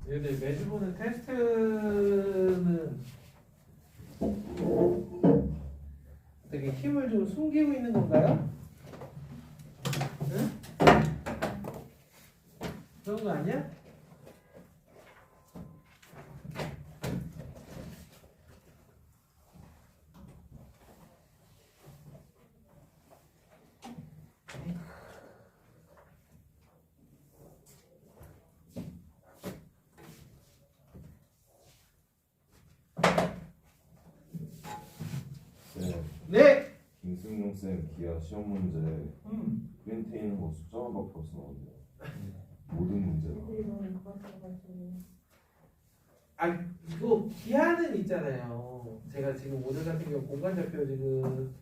얘들 매주 보는 테스트는 되게 힘을 좀 숨기고 있는 건가요? 응? 그런 거 아니야? 네. 김승용 쌤 기하 시험 문제 프린트에 있는 거 숫자만 바꿔서 나오는데 모든 문제가 아 이거 기하는 있잖아요. 제가 지금 오늘 같은 경우 공간 좌표 지금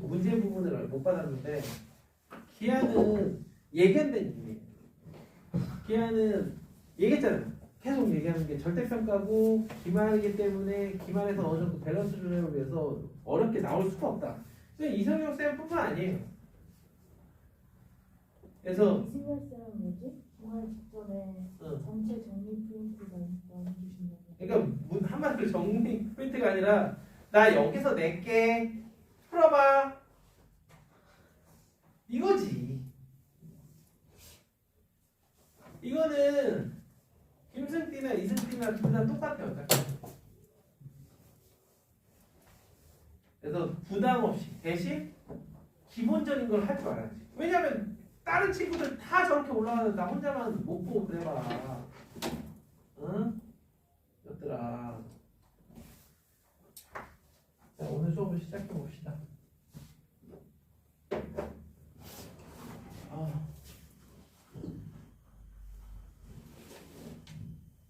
문제 부분을 못 받았는데 기하는 예견된 일이에요. 기하는 얘기했잖아요. 계속 얘기하는 게 절대평가고 기말이기 때문에 기말에서 어느 정도 밸런스 조절을 위해서 어렵게 나올 수가 없다. 근데 이성용 쌤뿐만 아니에요. 그래서 이승열 쌤은 뭐지? 기말 직전에 전체 정리 프린트가 나눠주신다고. 그러니까 한마디로 정리 프린트가 아니라 나 여기서 낼게 풀어봐 이거지. 이거는 김승띠나 이승띠나 둘 다 똑같아요. 그래서 부담 없이 대신 기본적인 걸 할 줄 알아야지. 왜냐면 다른 친구들 다 저렇게 올라가는데 나 혼자만 못 보고 그래봐. 응? 얘들아. 자, 오늘 수업을 시작해 봅시다.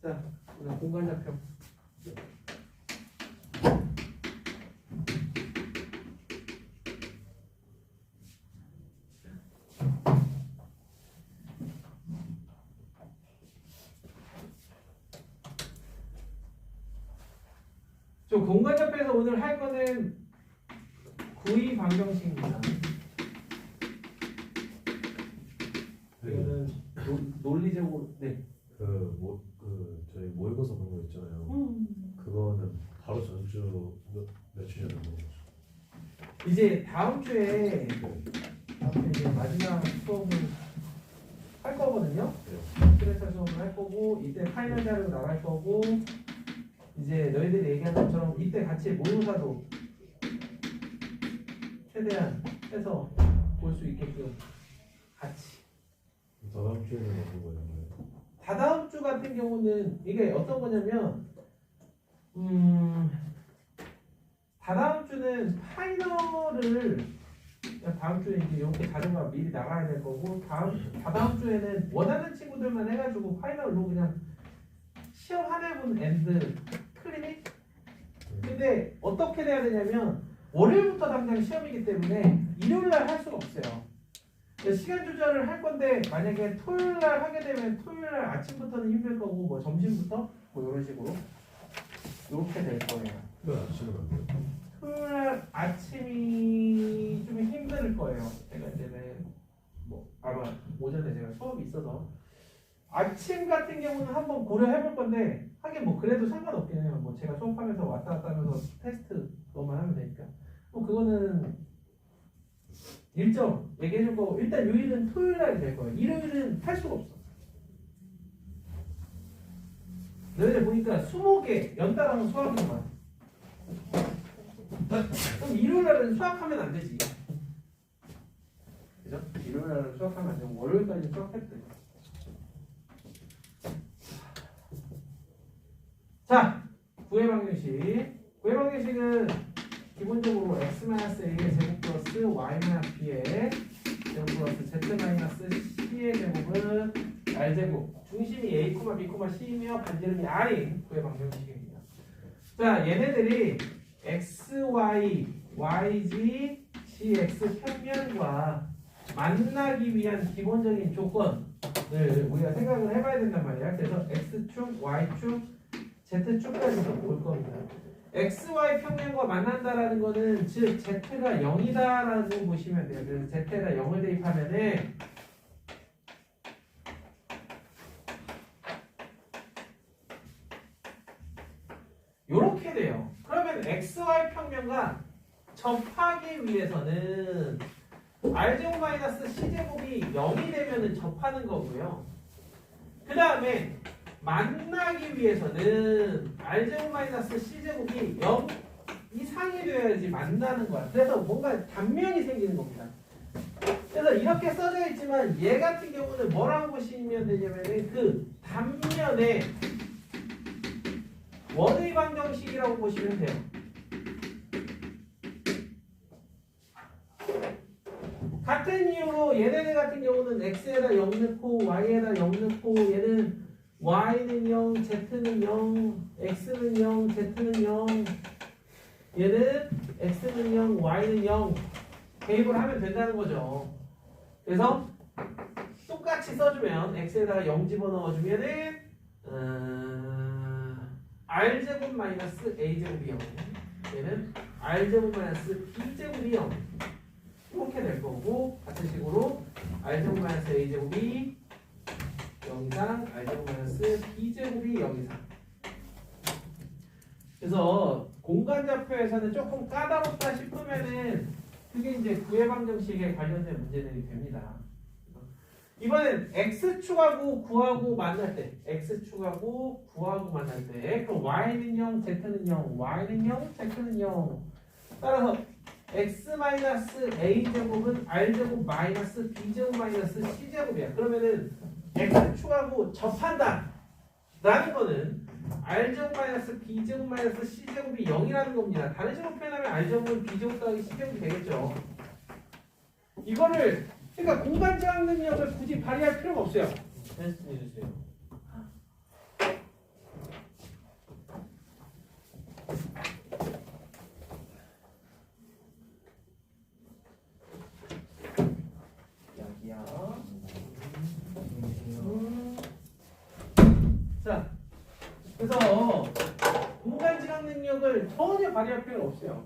자, 오늘 공간 좌표. 저 공간 좌표에서 오늘 할 거는 구의 방정식입니다. 이거는 논리적으로 저희 모의고사 본 거 있잖아요. 그거는 바로 전주 며칠 전에 본 거죠. 이제 다음 주에 이제 마지막 수업을 할 거거든요. 스트레스 수업을 할 거고 이때 파이널 자료 나갈 거고 이제 너희들이 얘기하는 것처럼 이때 같이 모의고사도 최대한 해서 볼 수 있게끔 같이. 다음 주에는 어떤 거예요? 다다음 주 같은 경우는 이게 어떤 거냐면 다다음 주는 파이널을 다음 주에 이제 이렇게 자료가 미리 나가야 될 거고 다다음 주에는 원하는 친구들만 해가지고 파이널로 그냥 시험 한 해분 엔드 클리닉. 근데 어떻게 돼야 되냐면 월요일부터 당장 시험이기 때문에 일요일날 할 수가 없어요. 시간 조절을 할 건데 만약에 토요일날 하게 되면 토요일날 아침부터는 힘들 거고 뭐 점심부터 뭐 이런 식으로 이렇게 될 거예요. 왜 아침에 안 돼요? 토요일날 아침이 좀 힘들 거예요. 제가 이제는 뭐 아마 오전에 제가 수업이 있어서 아침 같은 경우는 한번 고려해 볼 건데 하긴 뭐 그래도 상관없긴 해요. 뭐 제가 수업하면서 왔다 갔다 하면서 테스트 그것만 하면 되니까 뭐 그거는 일정 얘기해 줄 거고 일단 요일은 토요일 날이 될 거예요. 일요일은 할 수가 없어. 너희들 보니까 20개 연달아서 수학이구만. 그럼 일요일 날은 수학하면 안 되지. 그죠? 일요일 날은 수학하면 안 되고 월요일까지 수학해도 돼. 자, 구의 방정식. 구의 방정식은 기본적으로 x-a의 제곱 플러스 y-b의 제곱 플러스 z-c의 제곱은 r제곱. 중심이 a, b, c이며 반지름이 r인 구의 방정식입니다. 자, 얘네들이 x, y, yg, gx 평면과 만나기 위한 기본적인 조건을 우리가 생각을 해봐야 된단 말이야. 그래서 x축, y축, z축까지도 볼 겁니다. xy 평면과 만난다라는 거는 즉 z가 0이다라고 보시면 돼요. 그래서 z에다 0을 대입하면은 방향과 접하기 위해서는 r제곱 마이너스 c제곱이 0이 되면은 접하는 거고요. 그 다음에 만나기 위해서는 r제곱 마이너스 c제곱이 0 이상이 되어야지 만나는 거야. 그래서 뭔가 단면이 생기는 겁니다. 그래서 이렇게 써져 있지만 얘 같은 경우는 뭐라고 보시면 되냐면은 그 단면에 원의 방정식이라고 보시면 돼요. 같은 이유로 얘네들 같은 경우는 x에다 0 넣고 y에다 0 넣고 얘는 y는 0, z는 0, x는 0, z는 0 얘는 x는 0, y는 0 대입을 하면 된다는 거죠. 그래서 똑같이 써주면 x에다가 0 집어넣어주면은 r제곱 마이너스 a제곱이 0 얘는 r제곱 마이너스 b제곱이 0 이렇게 될 거고 같은 식으로 r제곱 마이너스 a제곱이 0 이상 r제곱 마이너스 b제곱이 0 이상 그래서 공간좌표에서는 조금 까다롭다 싶으면은 그게 이제 구의 방정식에 관련된 문제들이 됩니다. 이번엔 x축하고 9하고 만날 때 x축하고 9하고 만날 때 그럼 y는 0, z는 0, y는 0, z는 0 따라서 x-a제곱은 r제곱 마이너스 b제곱 마이너스 c제곱이야. 그러면은 x축하고 접한다 라는 거는 r제곱 마이너스 b제곱 마이너스 c제곱이 0이라는 겁니다. 다른 식으로 표현하면 r제곱은 b제곱 더하기 c제곱이 되겠죠. 이거를 그러니까 공간지각 능력을 굳이 발휘할 필요가 없어요. 말씀해주세요. 여기요. 자, 그래서 공간지각 능력을 전혀 발휘할 필요가 없어요.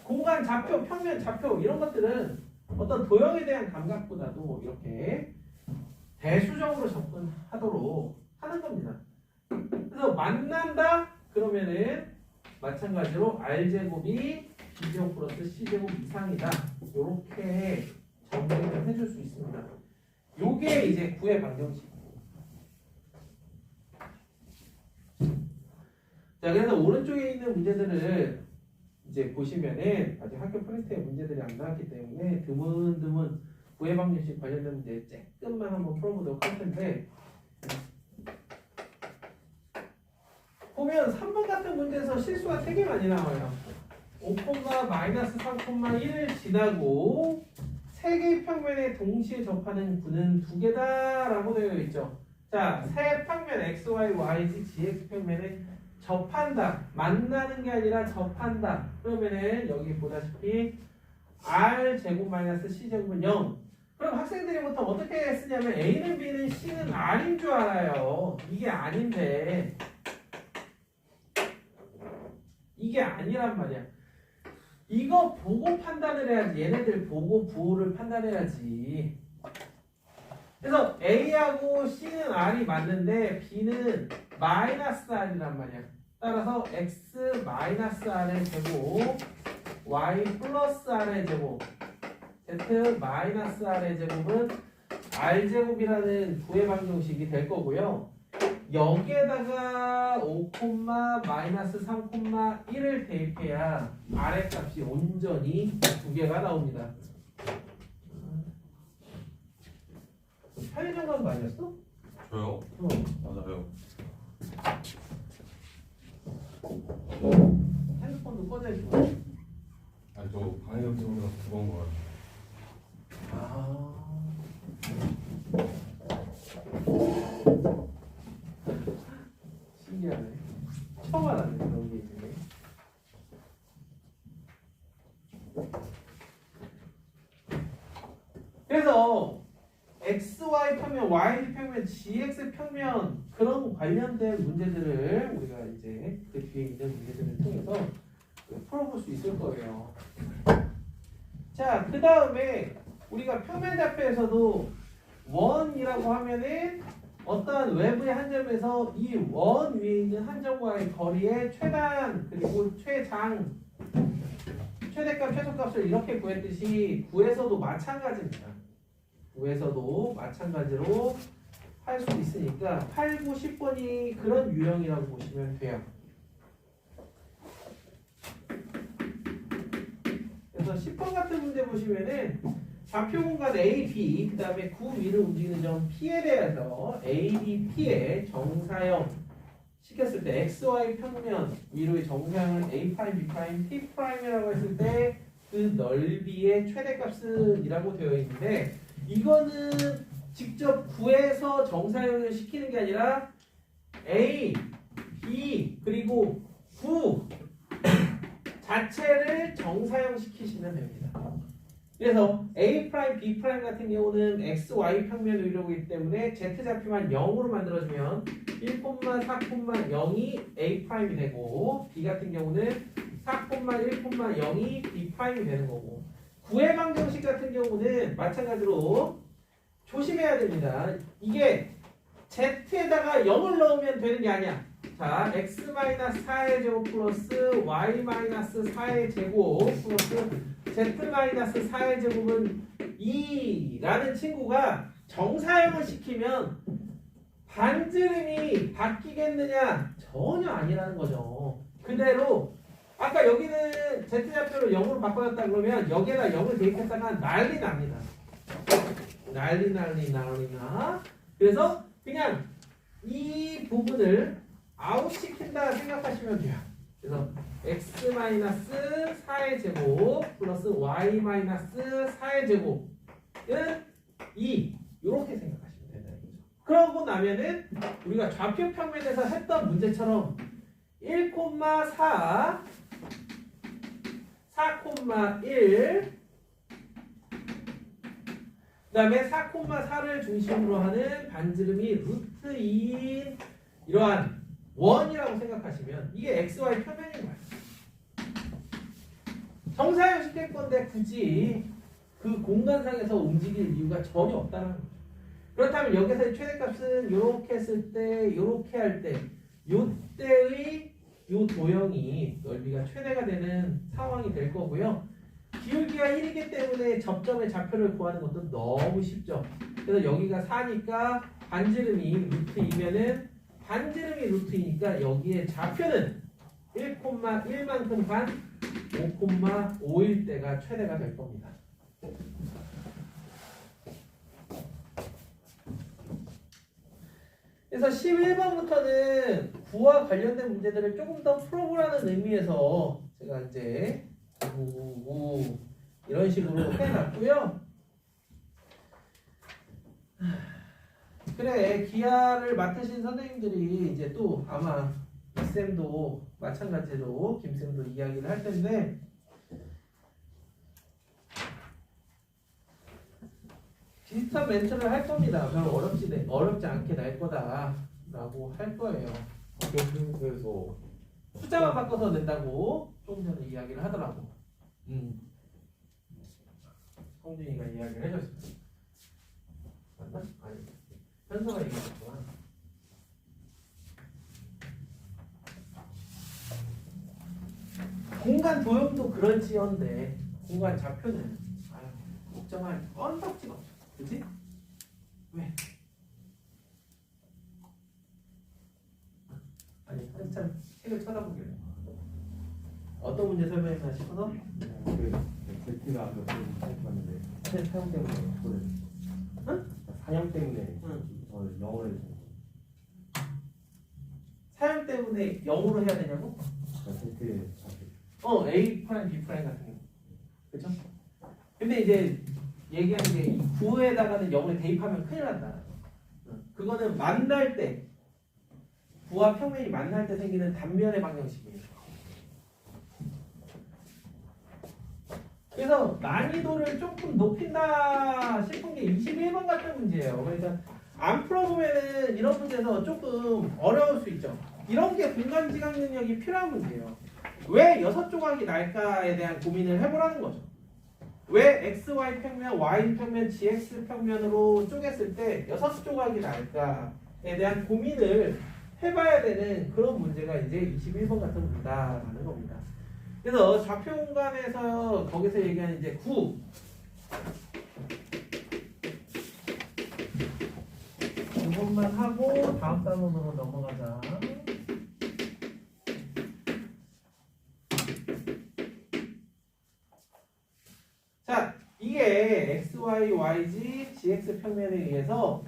공간 좌표, 평면 좌표 이런 것들은 어떤 도형에 대한 감각보다도 이렇게 대수적으로 접근하도록 하는 겁니다. 그래서 만난다 그러면은 마찬가지로 r제곱이 b제곱 플러스 c제곱 이상이다 이렇게 정리를 해줄 수 있습니다. 요게 이제 구의 방정식. 자, 그래서 오른쪽에 있는 문제들을 이제 보시면은 아직 학교 프린트에 문제들이 안 나왔기 때문에 드문드문 구의 방정식 관련된 문제 조금만 한번 풀어보도록 할 텐데 보면 3번 같은 문제에서 실수가 되게 많이 나와요. 5, 마이너스 3,1을 지나고 3개의 평면에 동시에 접하는 구는 2개다 라고 되어 있죠. 자, 세 평면 x, y, yz, gx 평면에 접한다. 만나는 게 아니라 접한다. 그러면은 여기 보다시피 r 제곱 마이너스 c 제곱은 0. 그럼 학생들이 보통 어떻게 쓰냐면 a는 b는 c는 r인 줄 알아요. 이게 아닌데 이게 아니란 말이야. 이거 보고 판단을 해야지. 얘네들 보고 부호를 판단해야지. 그래서 a하고 c는 r이 맞는데 b는 마이너스 r이란 말이야. 따라서 x 마이너스 r의 제곱 y 플러스 r의 제곱 z 마이너스 r의 제곱은 r제곱이라는 구의 방정식이 될 거고요. 여기에다가 5, 마이너스 3,1을 대입해야 r의 값이 온전히 2개가 나옵니다. 편의점 가는 거 아니었어? 저요? 맞아요. 핸드폰도 꺼져있고. 아니 저 방해금 때문에 두번 거 같아요. 아. 신기하네. 처음 알았네 그런 게 있네. 그래서 xy 평면, y 평면, gx 평면 그런 관련된 문제들을 우리가 이제 그 뒤에 있는 문제들을 통해서 풀어볼 수 있을 거예요. 자, 그 다음에 우리가 평면 좌표에서도 원이라고 하면은 어떠한 외부의 한 점에서 이 원 위에 있는 한 점과의 거리의 최단 그리고 최장 최대값, 최소값을 이렇게 구했듯이 9에서도 마찬가지입니다. 9에서도 마찬가지로 할 수 있으니까 8, 9, 10번이 그런 유형이라고 보시면 돼요. 그래서 10번 같은 문제 보시면은 좌표 공간 A, B, 그 다음에 9 위를 움직이는 점 P에 대해서 A, B, P의 정사형 시켰을 때 X, Y 평면 위로의 정사형을 A', B', P'이라고 했을 때 그 넓이의 최대값은 이라고 되어 있는데 이거는 직접 구해서 정사형을 시키는 게 아니라 A, B 그리고 9 자체를 정사형 시키시면 됩니다. 그래서 A', B' 같은 경우는 X, Y 평면 위로이기 때문에 Z좌표만 0으로 만들어주면 1,4,0이 A'이 되고 B 같은 경우는 4,1,0이 B'이 되는 거고 9의 방정식 같은 경우는 마찬가지로 조심해야 됩니다. 이게 Z에다가 0을 넣으면 되는 게 아니야. 자, X-4의 제곱 플러스 Y-4의 제곱 플러스 Z-4의 제곱은 2라는 친구가 정사형을 시키면 반지름이 바뀌겠느냐? 전혀 아니라는 거죠. 그대로 아까 여기는 Z좌표를 0으로 바꿔줬다 그러면 여기에다 0을 대입했다가 난리 납니다. 난리나. 그래서 그냥 이 부분을 아웃시킨다 생각하시면 돼요. 그래서 X-4의 제곱 플러스 Y-4의 제곱은 2 이렇게 생각하시면 된다는 거죠. 그러고 나면은 우리가 좌표 평면에서 했던 문제처럼 1,4 4,1 그 다음에 4,4를 중심으로 하는 반지름이 루트 2인 이러한 원이라고 생각하시면 이게 XY 평면인 거예요. 정사형 시킬 건데 굳이 그 공간상에서 움직일 이유가 전혀 없다는 거죠. 그렇다면 여기서의 최대값은 이렇게 했을 때, 이렇게 할 때, 이때의 이 도형이 넓이가 최대가 되는 상황이 될 거고요. 기울기가 1이기 때문에 접점의 좌표를 구하는 것도 너무 쉽죠. 그래서 여기가 4니까 반지름이 루트 2면은 반지름이 루트 2니까 여기에 좌표는 1,1만큼 간 5,5일 때가 최대가 될 겁니다. 그래서 11번부터는 구와 관련된 문제들을 조금 더 풀어보라는 의미에서 제가 이제 이런 식으로 해놨고요. 그래, 기하를 맡으신 선생님들이 이제 또 아마 이쌤도 마찬가지로 김쌤도 이야기를 할 텐데 비슷한 멘트를 할 겁니다. 별로 어렵지 않게 날 거다라고 할 거예요. 그래서 숫자만 바꿔서 낸다고 조금 전에 이야기를 하더라고. 성준이가 이야기를 해줬어요. 맞나? 아니, 현서가 얘기했구나. 공간 도형도 그럴지언데 공간 좌표는 걱정할 언덕지가 없어. 그치? 왜? 아니 한참 책을 쳐다보길래 어떤 문제 설명했나 싶어서 제티가 아까 봤는데 사용 때문에 그래. 응? 사용 때문에 응. 영어를 사용 때문에 영어로 해야 되냐고? 제티 A 프라임, B 프라임 같은 경우. 그쵸? 근데 이제 얘기하는 게 이 구에다가는 영어를 대입하면 큰일 난다. 그거는 만날 때 구와 평면이 만날 때 생기는 단면의 방정식이에요. 그래서 난이도를 조금 높인다 싶은 게 21번 같은 문제예요. 그러니까 안 풀어보면은 이런 문제에서 조금 어려울 수 있죠. 이런 게 공간지각 능력이 필요한 문제예요. 왜 6조각이 날까에 대한 고민을 해보라는 거죠. 왜 XY 평면, Y 평면, GX 평면으로 쪼갰을 때 6조각이 날까에 대한 고민을 해봐야 되는 그런 문제가 이제 21번 같은 문제다라는 겁니다. 그래서 좌표 공간에서 거기서 얘기하는 이제 9 이것만 하고 다음 단원으로 넘어가자. 자, 이게 x, y, yg, gx 평면에 의해서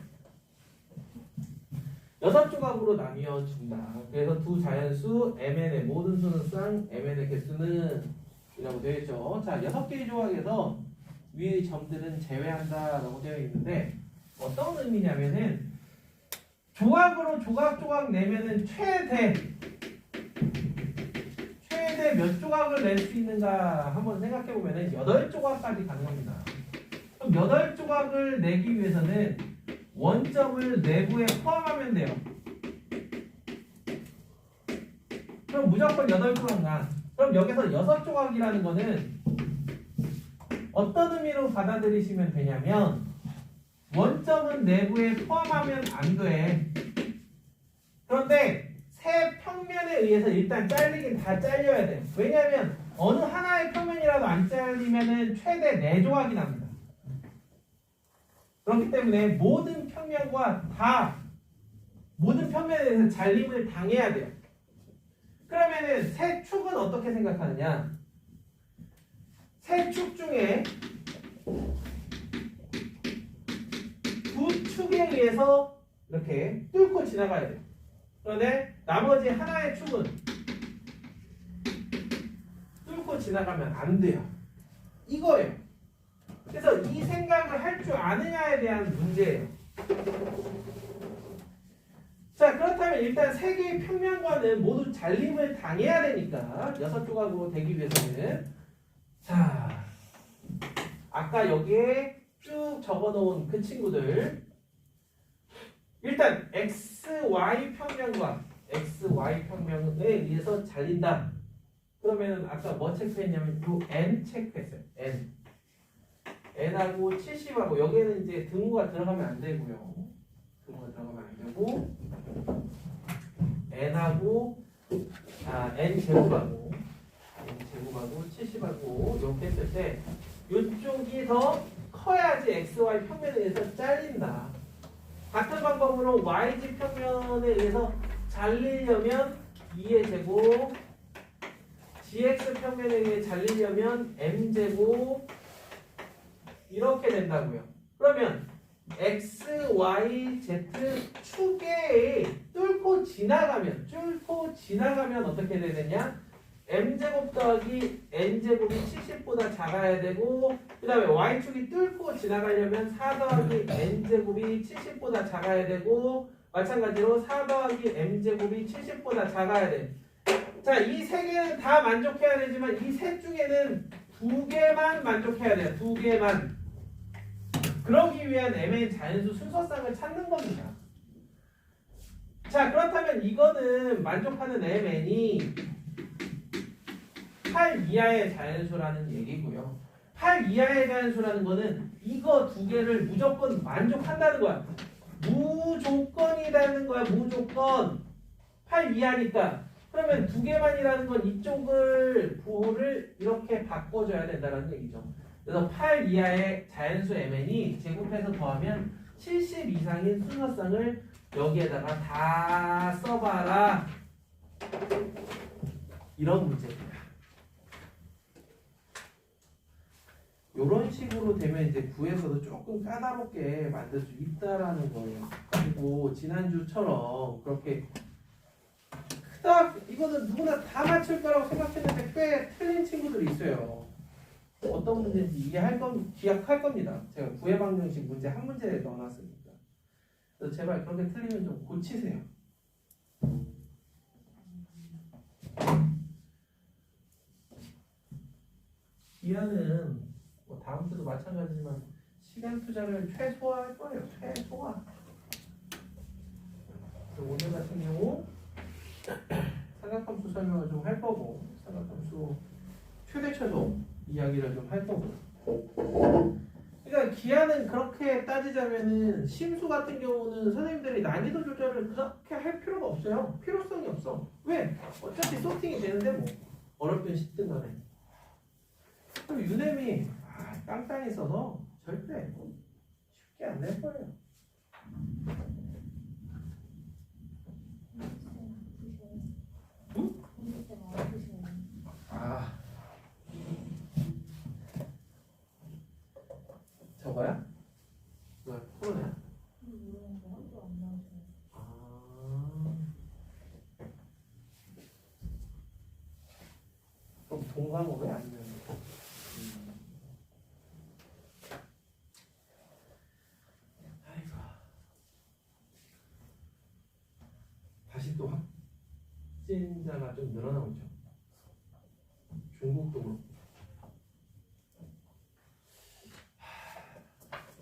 6조각으로 나뉘어진다. 그래서 두 자연수 mn의 모든 수는 쌍, mn의 개수는 이라고 되어 있죠. 자, 6개의 조각에서 위의 점들은 제외한다 라고 되어 있는데 어떤 의미냐면은 조각으로 조각 내면은 최대 몇 조각을 낼 수 있는가 한번 생각해 보면은 8조각까지 가능합니다. 그럼 8조각을 내기 위해서는 원점을 내부에 포함하면 돼요. 그럼 무조건 8조각나. 그럼 여기서 6조각이라는 거는 어떤 의미로 받아들이시면 되냐면 원점은 내부에 포함하면 안 돼. 그런데 세 평면에 의해서 일단 잘리긴 다 잘려야 돼. 왜냐하면 어느 하나의 평면이라도 안 잘리면은 최대 4조각이 납니다. 그렇기 때문에 모든 평면에 대해서 잘림을 당해야 돼요. 그러면은 세 축은 어떻게 생각하느냐? 세 축 중에 두 축에 의해서 이렇게 뚫고 지나가야 돼요. 그런데 나머지 하나의 축은 뚫고 지나가면 안 돼요. 이거예요. 그래서 이 생각을 할 줄 아느냐에 대한 문제예요. 자, 그렇다면 일단 세 개의 평면과는 모두 잘림을 당해야 되니까 6조각으로 되기 위해서는 자, 아까 여기에 쭉 적어놓은 그 친구들 일단 XY 평면과 XY 평면에 의해서 잘린다. 그러면 아까 뭐 체크했냐면 요 N 체크했어요. N하고 70하고 여기에는 이제 등호가 들어가면 안 되고요. 등호가 들어가면 안 되고 N하고 N 제곱하고 70하고 이렇게 했을 때 이쪽이 더 커야지 XY 평면에 의해서 잘린다. 같은 방법으로 YG 평면에 의해서 잘리려면 2의 제곱, GX 평면에 의해 잘리려면 M제곱 이렇게 된다고요. 그러면 X, Y, Z 축에 뚫고 지나가면 어떻게 되느냐? M제곱 더하기 N제곱이 70보다 작아야 되고 그 다음에 Y축이 뚫고 지나가려면 4 더하기 N제곱이 70보다 작아야 되고 마찬가지로 4 더하기 M제곱이 70보다 작아야 돼. 자, 이 세 개는 다 만족해야 되지만 이 셋 중에는 2개만 만족해야 돼요. 2개만. 그러기 위한 MN 자연수 순서쌍을 찾는 겁니다. 자, 그렇다면 이거는 만족하는 MN이 8 이하의 자연수라는 얘기고요. 8 이하의 자연수라는 거는 이거 2개를 무조건 만족한다는 거야. 무조건이라는 거야. 무조건. 8 이하니까. 그러면 2개만이라는 건 이쪽을 부호를 이렇게 바꿔줘야 된다는 얘기죠. 그래서 8 이하의 자연수 MN이 제곱해서 더하면 70 이상인 순서쌍을 여기에다가 다 써봐라. 이런 문제입니다. 이런 식으로 되면 이제 구에서도 조금 까다롭게 만들 수 있다라는 거예요. 그리고 지난주처럼 그렇게 크다 이거는 누구나 다 맞출 거라고 생각했는데 꽤 틀린 친구들이 있어요. 어떤 문제인지 기억할 겁니다. 제가 구해 방정식 문제 한 문제에 넣어놨으니까. 그래서 제발 그렇게 틀리면 좀 고치세요. 기한은 뭐 다음 주도 마찬가지지만 시간 투자를 최소화할 거예요. 최소화. 오늘 같은 경우 삼각함수 설명을 좀 할 거고 삼각함수 최대 최소 이야기를 좀 할 거고. 그러니까 기한은 그렇게 따지자면은 심수 같은 경우는 선생님들이 난이도 조절을 그렇게 할 필요가 없어요. 필요성이 없어. 왜? 어차피 소팅이 되는데 뭐. 어렵든 쉽든 간에. 그럼 유nem이 깡깡이 써서 절대 쉽게 안 낼 거예요. 응? 아, 저거야? 뭐야, 코로나야? 아, 그럼 동강은 왜 안 내는 거야? 아이고. 다시 또 확진자가 좀 늘어나고 있죠. 중국도 그렇고.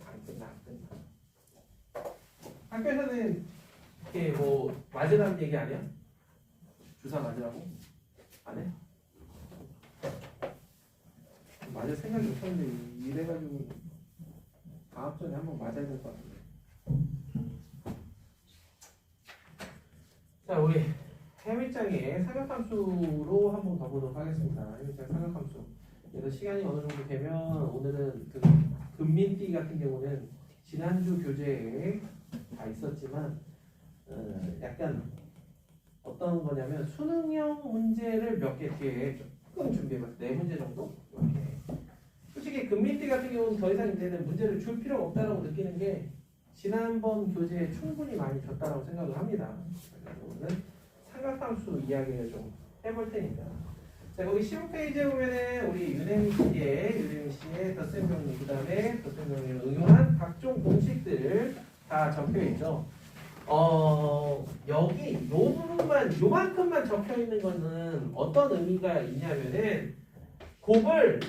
안 끝나. 학교에서는 이렇게 뭐 맞으라는 얘기 안 해요? 주사 맞으라고? 안 해? 맞을 생각이 없었는데 이래가지고 다음 전에 한번 맞아야 될 것 같은데. 자, 우리 해밀장의 삼각함수로 한번 가보도록 하겠습니다. 해밀장 삼각함수. 그래서 시간이 어느 정도 되면 오늘은 그 금민띠 같은 경우는 지난주 교재에 다 있었지만 약간 어떤 거냐면 수능형 문제를 몇 개 뒤에 조금 준비해봤어요. 4문제 정도? 이렇게. 솔직히 금민띠 같은 경우는 더 이상 이제는 문제를 줄 필요가 없다고 느끼는 게 지난번 교재에 충분히 많이 줬다고 생각을 합니다. 그래서 오늘은 삼각함수 이야기를 좀 해볼 테니까. 자, 거기 15페이지에 보면은 우리 유네미 씨의 덧셈정리, 그 다음에 덧셈정리를 응용한 각종 공식들 다 적혀 있죠. 여기 요 부분만, 요만큼만 적혀 있는 거는 어떤 의미가 있냐면은 곱을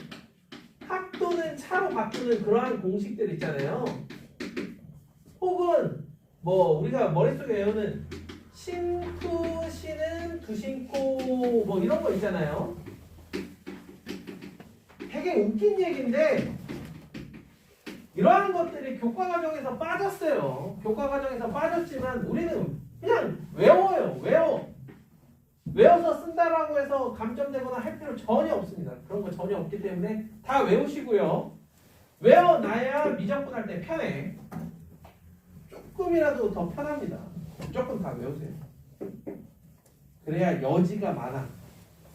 합 또는 차로 바꾸는 그러한 공식들 있잖아요. 혹은 뭐 우리가 머릿속에 외우는 신쿠 씨는 두신코 뭐 이런 거 있잖아요. 되게 웃긴 얘기인데 이러한 것들이 교과 과정에서 빠졌어요. 교과 과정에서 빠졌지만 우리는 그냥 외워요. 외워서 쓴다라고 해서 감점되거나 할 필요 전혀 없습니다. 그런 거 전혀 없기 때문에 다 외우시고요. 외워놔야 미적분할 때 편해. 조금이라도 더 편합니다. 조금 다 외우세요. 그래야 여지가 많아.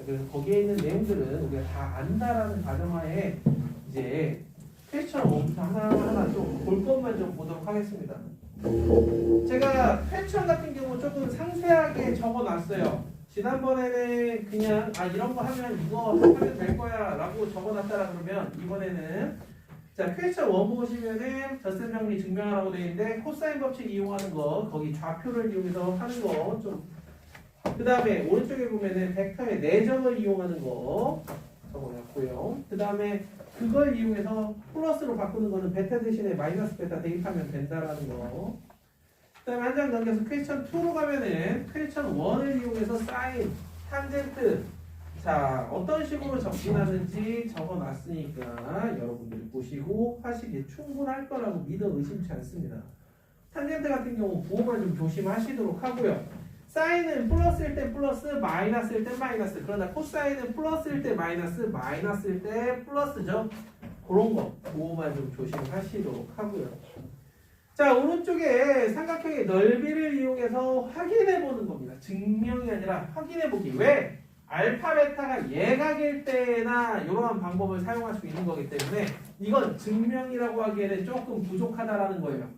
그래서 거기에 있는 내용들은 우리가 다 안다라는 가정하에 이제 퀘스천 원부터 하나하나 좀 볼 것만 좀 보도록 하겠습니다. 제가 퀘스천 같은 경우 조금 상세하게 적어놨어요. 지난번에는 그냥 이런 거 하면 이거 하면 될 거야 라고 적어놨다라 그러면 이번에는 자 퀘스천 1 보시면은 덧셈 정리 증명하라고 되어 있는데 코사인 법칙 이용하는 거 거기 좌표를 이용해서 하는 거 좀 그 다음에 오른쪽에 보면은 벡터의 내점을 이용하는 거 적어놨고요. 그 다음에 그걸 이용해서 플러스로 바꾸는 거는 베타 대신에 마이너스 베타 대입하면 된다라는 거. 그 다음에 한 장 넘겨서 퀘스천 2로 가면은 퀘스천 1을 이용해서 사인, 탄젠트 자 어떤 식으로 접근하는지 적어놨으니까 여러분들이 보시고 하시기 충분할 거라고 믿어 의심치 않습니다. 탄젠트 같은 경우 부호만 좀 조심하시도록 하고요. 사인은 플러스일 때 플러스, 마이너스일 때 마이너스. 그러나 코사인은 플러스일 때 마이너스, 마이너스일 때 플러스죠. 그런 거 부호만 좀 조심하시도록 하고요. 자 오른쪽에 삼각형의 넓이를 이용해서 확인해 보는 겁니다. 증명이 아니라 확인해 보기. 왜? 알파 베타가 예각일 때나 이러한 방법을 사용할 수 있는 거기 때문에 이건 증명이라고 하기에는 조금 부족하다라는 거예요.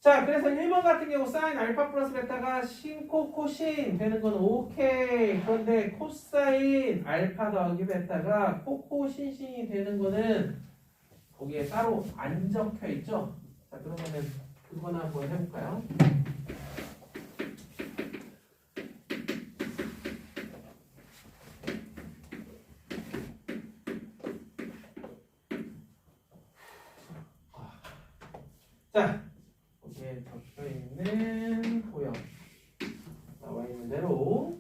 자 그래서 1번 같은 경우 사인 알파 플러스 베타가 신코 코신 되는 건 오케이. 그런데 코사인 알파 더하기 베타가 코코신신이 되는 거는 거기에 따로 안 적혀 있죠. 자 그러면은 그거나 한번 해볼까요? 자 여기에 적혀 있는 도형 나와 있는 대로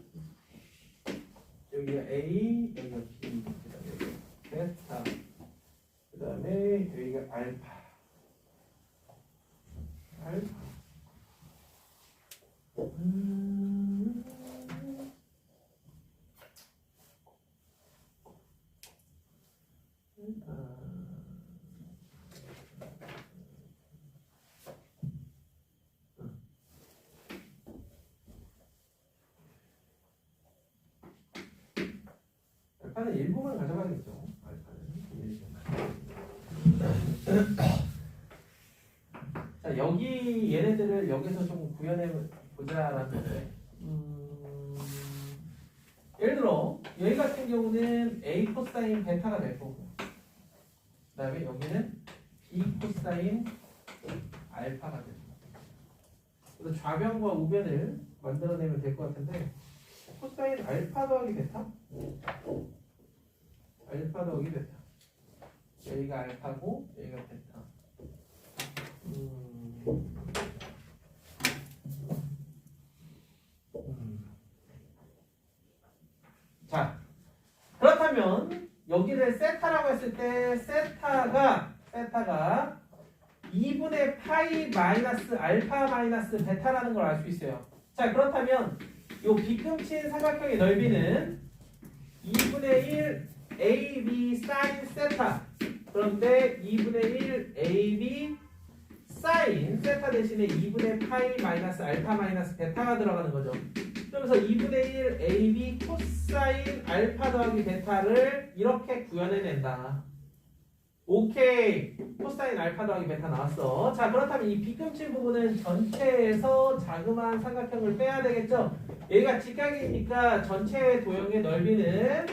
여기가 A, 여기가 B, 그다음에 여기 베타, 그다음에 여기가 알파. 알파는 일부만 가져가겠죠. 알파는 일부만. 자, 여기 얘네들을 여기서 좀 구현해 보자라는 건데, 예를 들어 여기 같은 경우는 A 코사인 베타가 될 거고, 그 다음에 여기는 B 코사인 알파가 될 거고. 그래서 좌변과 우변을 만들어내면 될 것 같은데, 코사인 알파 더하기 베타? 알파 더하기 베타. 여기가 알파고 여기가 베타. 자, 그렇다면 여기를 세타라고 했을 때 세타가 2분의 파이 마이너스 알파 마이너스 베타라는 걸 알 수 있어요. 자, 그렇다면 요 빗금친 삼각형의 넓이는 2분의 1 AB 사인 세타. 그런데 2분의 1 AB 사인 세타 대신에 2분의 파이 마이너스 알파 마이너스 베타가 들어가는 거죠. 그러면서 2분의 1 AB 코사인 알파 더하기 베타를 이렇게 구현해낸다. 오케이. 코사인 알파 더하기 베타 나왔어. 자, 그렇다면 이 빗금친 부분은 전체에서 자그마한 삼각형을 빼야 되겠죠. 얘가 직각이니까 전체 도형의 넓이는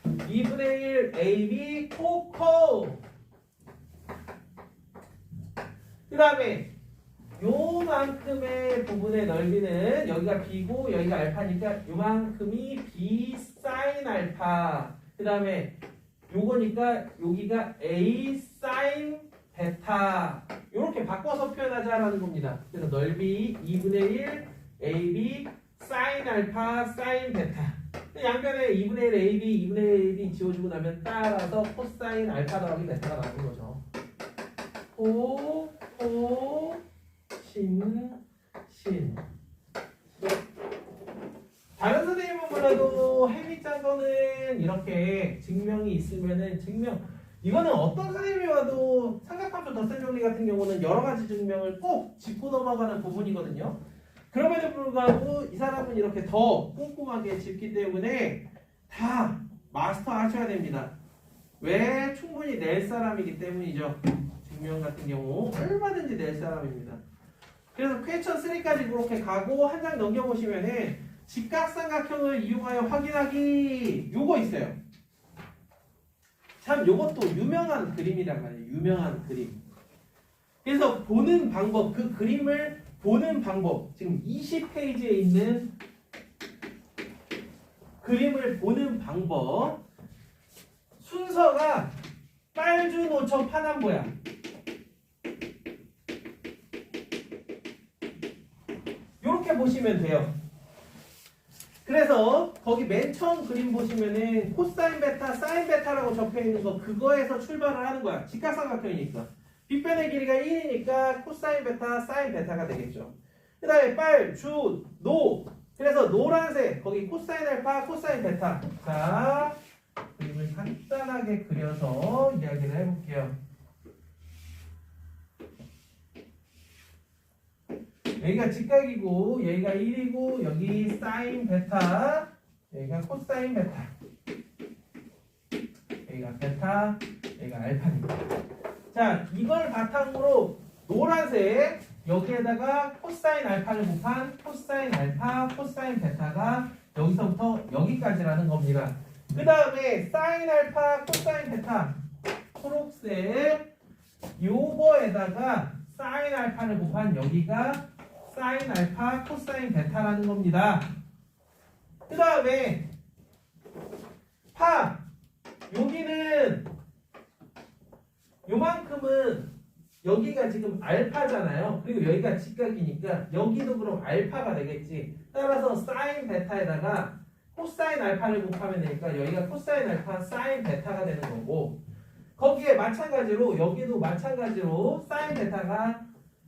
2분의 1 AB 코코. 그 다음에 요만큼의 부분의 넓이는 여기가 B고 여기가 알파니까 요만큼이 B 사인 알파. 그 다음에 요거니까 여기가 A 사인 베타. 이렇게 바꿔서 표현하자라는 겁니다. 그래서 넓이 2분의 1 AB 사인 알파 사인 베타. 양변에 2분의 1 AB 2분의 1 AB 지워주고 나면 따라서 코사인 알파 더하기 베타가 나오는 거죠. 신. 다른 선생님은 몰라도 햄릿장 거는 이렇게 증명이 있으면은 이거는 어떤 선생님이 와도 삼각함수 덧셈 정리 같은 경우는 여러 가지 증명을 꼭 짚고 넘어가는 부분이거든요. 그럼에도 불구하고 이 사람은 이렇게 더 꼼꼼하게 짚기 때문에 다 마스터 하셔야 됩니다. 왜? 충분히 낼 사람이기 때문이죠. 증명 같은 경우 얼마든지 낼 사람입니다. 그래서 퀘스천 3까지 그렇게 가고 한 장 넘겨보시면은 직각삼각형을 이용하여 확인하기 요거 있어요. 참 요것도 유명한 그림이란 말이에요. 유명한 그림. 그래서 보는 방법, 그 그림을 보는 방법, 지금 20페이지에 있는 그림을 보는 방법 순서가 빨주 노초 파남보야. 요렇게 보시면 돼요. 그래서 거기 맨 처음 그림 보시면은 코사인 베타, 사인 베타라고 적혀 있는 거 그거에서 출발을 하는 거야. 직각삼각형이니까. 빗변의 길이가 1이니까 코사인 베타, 사인 베타가 되겠죠. 그 다음에 빨, 주, 노. 그래서 노란색 거기 코사인 알파, 코사인 베타. 자, 그림을 간단하게 그려서 이야기를 해볼게요. 여기가 직각이고 여기가 1이고 여기 사인 베타, 여기가 코사인 베타, 여기가 베타, 여기가 알파입니다. 자, 이걸 바탕으로 노란색 여기에다가 코사인 알파를 곱한 코사인 알파, 코사인 베타가 여기서부터 여기까지라는 겁니다. 그 다음에 사인 알파, 코사인 베타 초록색 요거에다가 사인 알파를 곱한 여기가 사인 알파, 코사인 베타라는 겁니다. 그 다음에 파 여기는 요만큼은 여기가 지금 알파잖아요. 그리고 여기가 직각이니까 여기도 그럼 알파가 되겠지. 따라서 사인 베타에다가 코사인 알파를 곱하면 되니까 여기가 코사인 알파, 사인 베타가 되는 거고, 거기에 마찬가지로 여기도 마찬가지로 사인 베타가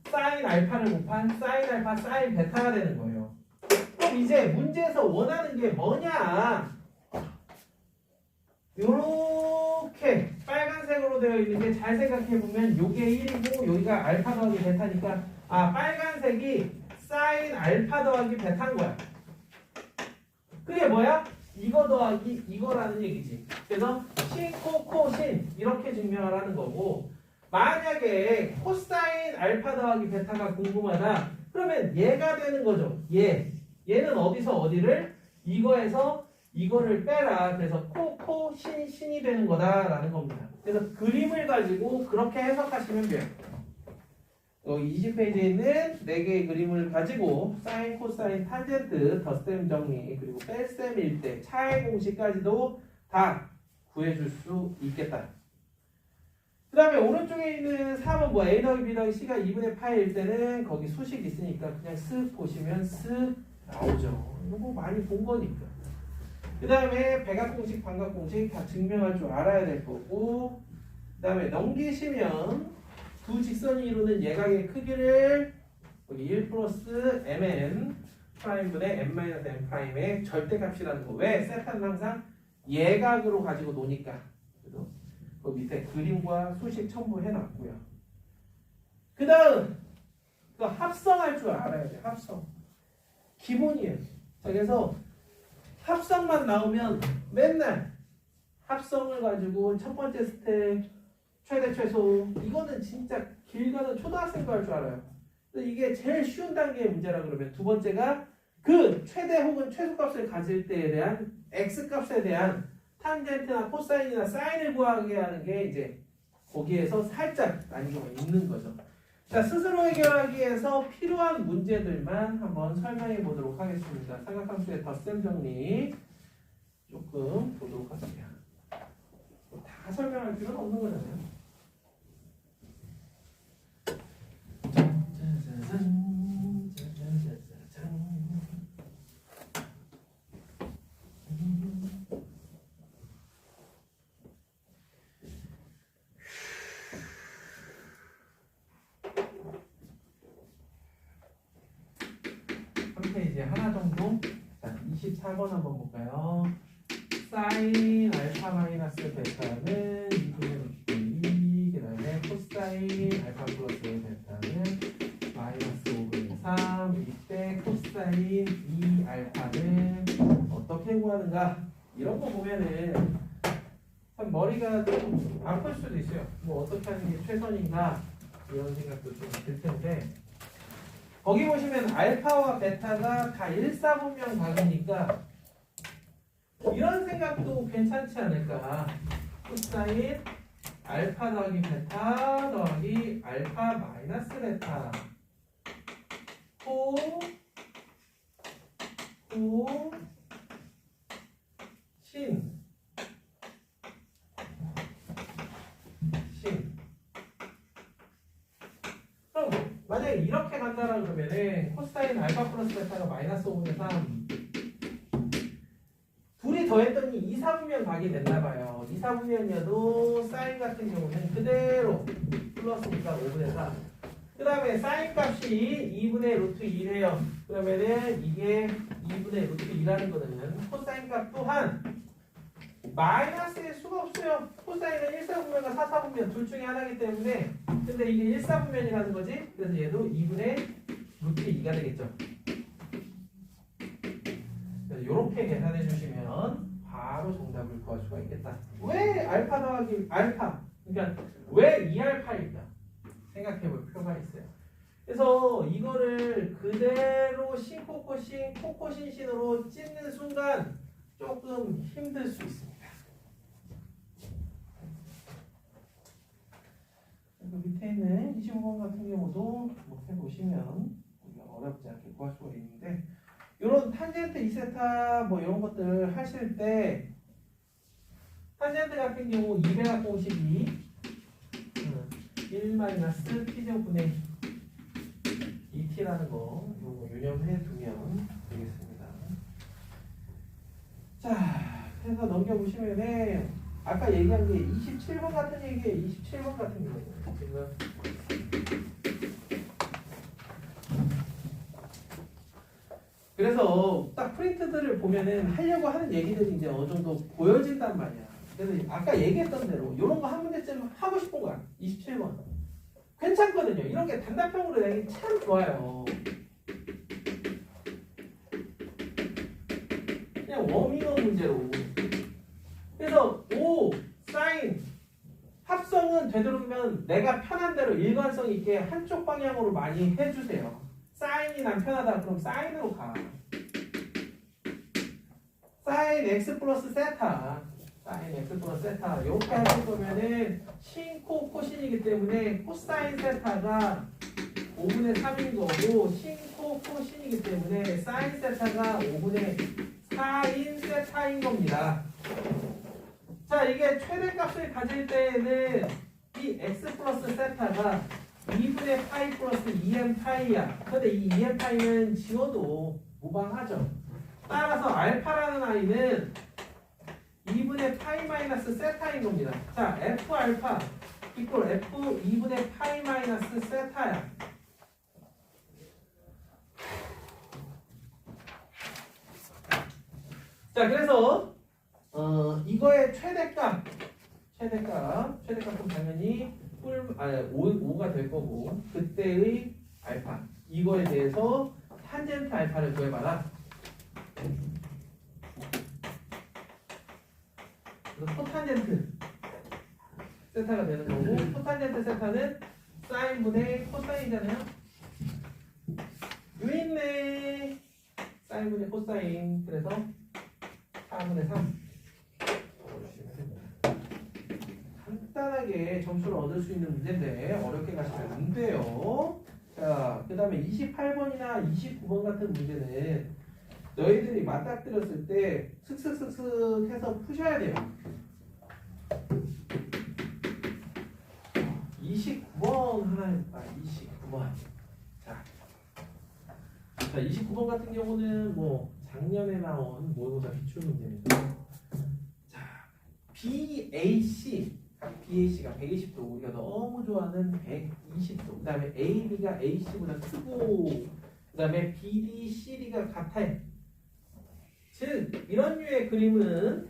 사인 알파를 곱한 사인 알파, 사인 베타가 되는 거예요. 그럼 이제 문제에서 원하는 게 뭐냐? 요렇게 빨간색으로 되어 있는 게 잘 생각해보면 요게 1이고 여기가 알파 더하기 베타니까 빨간색이 사인 알파 더하기 베타인 거야. 그게 뭐야? 이거 더하기 이거라는 얘기지. 그래서 신, 코, 신 이렇게 증명하라는 거고 만약에 코사인 알파 더하기 베타가 궁금하다. 그러면 얘가 되는 거죠. 얘는 어디서 어디를 이거에서 이거를 빼라. 그래서 코, 신이 되는 거다라는 겁니다. 그래서 그림을 가지고 그렇게 해석하시면 돼요. 20페이지에 있는 4개의 그림을 가지고 사인, 코사인, 탄젠트, 덧셈 정리 그리고 뺄셈일 때 차의 공식까지도 다 구해줄 수 있겠다. 그 다음에 오른쪽에 있는 3은 뭐 A 더하기 B 더하기 C가 2분의 파일 때는 거기 수식 있으니까 그냥 쓱 보시면 쓱 나오죠. 이거 많이 본 거니까. 그 다음에 백악공식, 반각공식 다 증명할 줄 알아야 될 거고 그 다음에 넘기시면 두 직선이 이루는 예각의 크기를 여기 1 플러스 mn 프라임분의 m 마이너스 n 프라임의 절대값이라는 거. 왜? 세타는 항상 예각으로 가지고 노니까. 그래서 그 밑에 그림과 수식 첨부해놨고요. 그 다음 그 합성할 줄 알아야 돼. 합성 기본이에요. 자, 그래서 합성만 나오면 맨날 합성을 가지고 첫 번째 스텝 최대 최소 이거는 진짜 길 가는 초등학생도 할 줄 알아요. 근데 이게 제일 쉬운 단계의 문제라 그러면 두 번째가 그 최대 혹은 최소값을 가질 때에 대한 x값에 대한 탄젠트나 코사인이나 사인을 구하게 하는 게 이제 거기에서 살짝 난이도가 있는 거죠. 자, 스스로 해결하기 위해서 필요한 문제들만 한번 설명해 보도록 하겠습니다. 삼각함수의 덧셈 정리 조금 보도록 하겠습니다. 다 설명할 필요는 없는 거잖아요. 페이지 하나 정도. 자, 24번 한번 볼까요? 사인 알파 마이너스 베타는 2분의 2, 그 다음에 코사인 알파 플러스 베타는 마이너스 5분의 3. 이때 코사인 2 알파는 어떻게 구하는가? 이런 거 보면은 참 머리가 좀 아플 수도 있어요. 뭐 어떻게 하는 게 최선인가? 이런 생각도 좀 들 텐데 거기 보시면 알파와 베타가 다 일사분명 각이니까 이런 생각도 괜찮지 않을까. 코사인 알파 더하기 베타 더하기 알파 마이너스 베타 코 신 그럼 만약에 이렇게 간다라 그러면은 코사인 알파 플러스 베타가 마이너스 5분의 3 둘이 더했더니 2, 4분면 각이 됐나봐요. 2, 4분면이어도 사인 같은 경우는 그대로 플러스니까 5분의 4. 그 다음에 사인 값이 2분의 루트 2래요. 그러면은 이게 2분의 루트 2라는 거는 코사인 값 또한 마이너스일 수가 없어요. 코사인은 1, 4분면과 4, 4분면 둘 중에 하나이기 때문에 근데 이게 1, 4분면이라는 거지. 그래서 얘도 2분의 루트 2가 되겠죠. 이렇게 계산해 주시면 바로 정답을 구할 수가 있겠다. 왜 알파 더하기 알파? 그러니까 왜 2알파일까? 생각해 볼 필요가 있어요. 그래서 이거를 그대로 신코코신, 코코신신으로 찢는 순간 조금 힘들 수 있습니다. 밑에 있는 25번 같은 경우도 해보시면 어렵지 않게 구할 수가 있는데 이런 탄젠트 2세타 뭐 이런 것들 하실 때 탄젠트 같은 경우 2배각 공식이 1-t제곱분의 2t라는 거 요거 유념해 두면 되겠습니다. 자, 그래서 넘겨보시면은 아까 얘기한 게 27번 같은 얘기에 27번 같은 경우 지금 그래서 딱 프린트들을 보면은 하려고 하는 얘기들이 이제 어느 정도 보여진단 말이야. 그래서 아까 얘기했던 대로 이런 거 한 문제쯤 하고 싶은 거야. 27번. 괜찮거든요. 이런 게 단답형으로 내기 참 좋아요. 그냥 그냥 워밍업 문제로. 그래서 O, 사인 합성은 되도록이면 내가 편한 대로 일관성 있게 한쪽 방향으로 많이 해주세요. 사인이 난 편하다 그럼 사인으로 가. 사인 x 플러스 세타, 사인 x 플러스 세타 이렇게 하실 거면은 신코 코신이기 때문에 코사인 세타가 5분의 3인 거고 신코 코신이기 때문에 사인 세타가 5분의 4인 세타인 겁니다. 자, 이게 최대값을 가질 때에는 이 x 플러스 세타가 2분의 파이 플러스 2m 파이야. 근데 이 2m 파이는 지워도 무방하죠. 따라서 알파라는 아이는 2분의 파이 마이너스 세타인 겁니다. 자, f 알파 이꼴 f 2분의 파이 마이너스 세타야. 자, 그래서 이거의 최대값 그럼 당연히 5가 될 거고 그때의 알파 이거에 대해서 탄젠트 알파를 구해봐라. 그래서 코탄젠트 세타가 되는 거고 코탄젠트 세타는 사인분의 코사인이잖아요. 유있네 사인분의 코사인 그래서 4분의 3 간단하게 점수를 얻을 수 있는 문제인데 어렵게 가시면 안 돼요. 자, 그 다음에 28번이나 29번 같은 문제는 너희들이 맞닥뜨렸을 때 슥슥슥슥 해서 푸셔야 돼요. 29번 하나, 29번. 자, 29번 같은 경우는 뭐 작년에 나온 모의고사 기출 문제입니다. 자, BAC가 120도, 우리가 너무 좋아하는 120도. 그 다음에 AB가 AC보다 크고, 그 다음에 BD, CD가 같아요. 즉, 이런 류의 그림은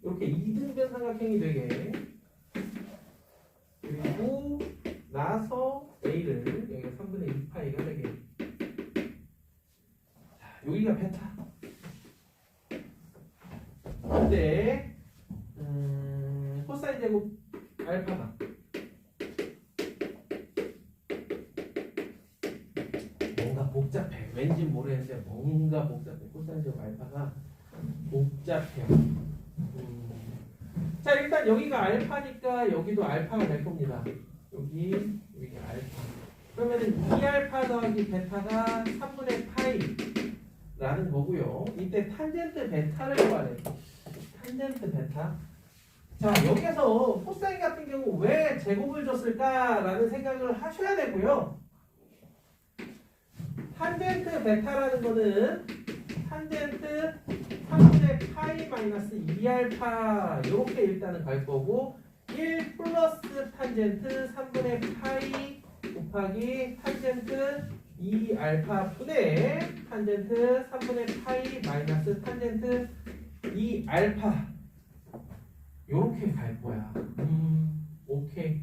이렇게 이등변 삼각형이 되게 그리고 나서 A를 여기가 3분의 2파이가 되게 자, 여기가 베타 근데 코사인 제곱 알파가 뭔가 복잡해. 왠지 모르겠는데 뭔가 복잡해. 코사인 제곱 알파가 복잡해요. 자, 일단 여기가 알파니까 여기도 알파가 될 겁니다. 여기가 알파. 그러면은 2알파 더하기 베타가 3분의 파이라는 거고요. 이때 탄젠트 베타를 구하래. 탄젠트 베타. 자, 여기서 코사인 같은 경우 왜 제곱을 줬을까라는 생각을 하셔야 되고요. 탄젠트 베타라는 거는 탄젠트 3분의 파이 마이너스 2알파 이렇게 일단은 갈 거고 1 플러스 탄젠트 3분의 파이 곱하기 탄젠트 2알파 분의 탄젠트 3분의 파이 마이너스 탄젠트 2알파 요렇게 갈 거야. 오케이.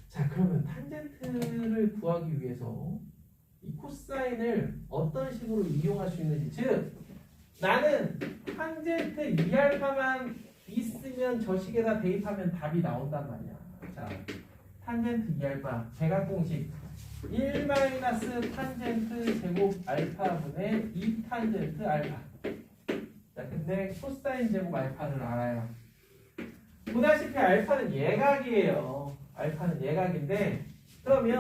자, 그러면 탄젠트를 구하기 위해서 이 코사인을 어떤 식으로 이용할 수 있는지, 즉 나는 탄젠트 2알파만 있으면 저 식에다 대입하면 답이 나온단 말이야. 자, 탄젠트 2알파 제각공식 1 마이너스 탄젠트 제곱 알파분의 2 탄젠트 알파. 자, 근데 코사인 제곱 알파를 알아요. 보다시피 알파는 예각이에요. 알파는 예각인데 그러면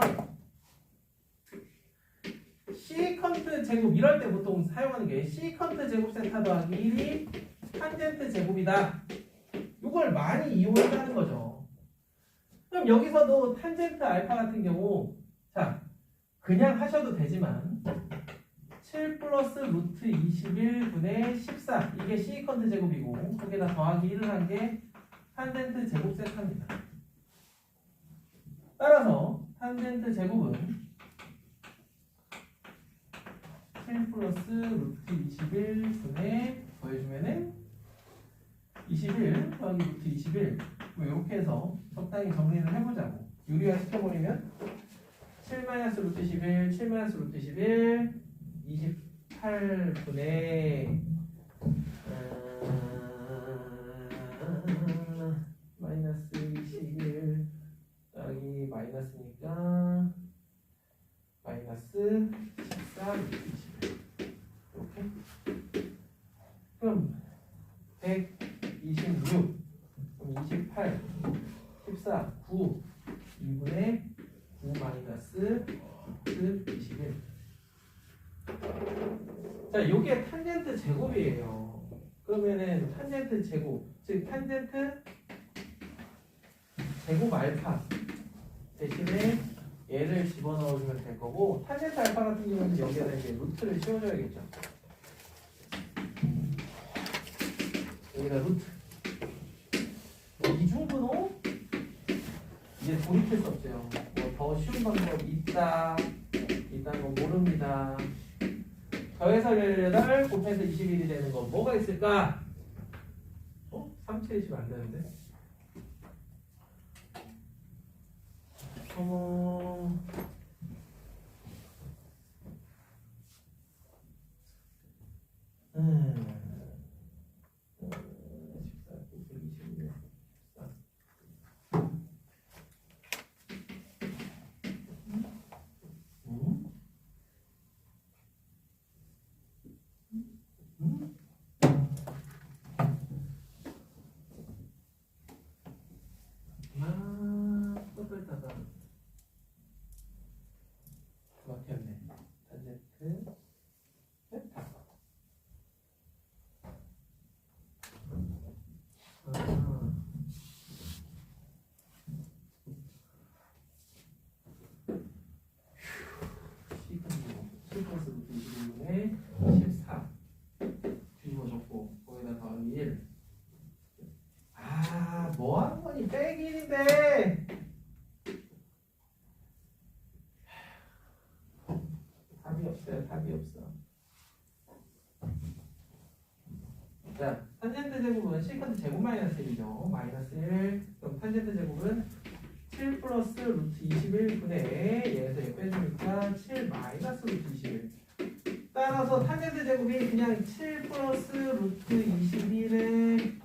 시컨트 제곱 이럴 때 보통 사용하는 게 시컨트 제곱 세타 더하기 1이 탄젠트 제곱이다. 이걸 많이 이용한다는 거죠. 그럼 여기서도 탄젠트 알파 같은 경우 자 그냥 하셔도 되지만 7 플러스 루트 21분의 14 이게 시컨트 제곱이고 거기다 더하기 1을 한 게 탄젠트 제곱 세타입니다. 따라서 탄젠트 제곱은 7 플러스 루트 21분의 더해주면은 21 더하기 루트 21 뭐 이렇게 해서 적당히 정리를 해보자고. 유리화 시켜버리면 7 마이너스 루트 11, 7 마이너스 루트 11, 28분의 마이너스 21 여기 마이너스니까 마이너스 14 루트 21 이렇게. 그럼 126 그럼 28 14 9 2분의 9 마이너스 루트 21. 자, 이게 탄젠트 제곱이에요. 그러면은 탄젠트 제곱, 즉 탄젠트 제곱 알파 대신에 얘를 집어넣어주면 될 거고, 탄젠트 알파 같은 경우는 여기에다 이제 루트를 씌워줘야겠죠. 여기다 루트. 이중분호 이제 돌이킬 수 없어요. 뭐 더 쉬운 방법 있다는 건 모릅니다. 더해서 18 곱해서 21이 되는 건 뭐가 있을까? 3채이시면 안 되는데. 떴다가 막혔네. 탄젠트 베타. 시퀀스 루트 21분의 14 뒤집어졌고 거기다 더하기 1. 뭐 하는 거니? 빼기 1인데 답이 없어요. 답이 없어. 자, 탄젠트 제곱은 시컨트 제곱 마이너스 1이죠. 마이너스 1. 그럼 탄젠트 제곱은 7 플러스 루트 21분의 얘에서 얘 빼주니까 7 마이너스 루트 21. 따라서 탄젠트 제곱이 그냥 7 플러스 루트 21의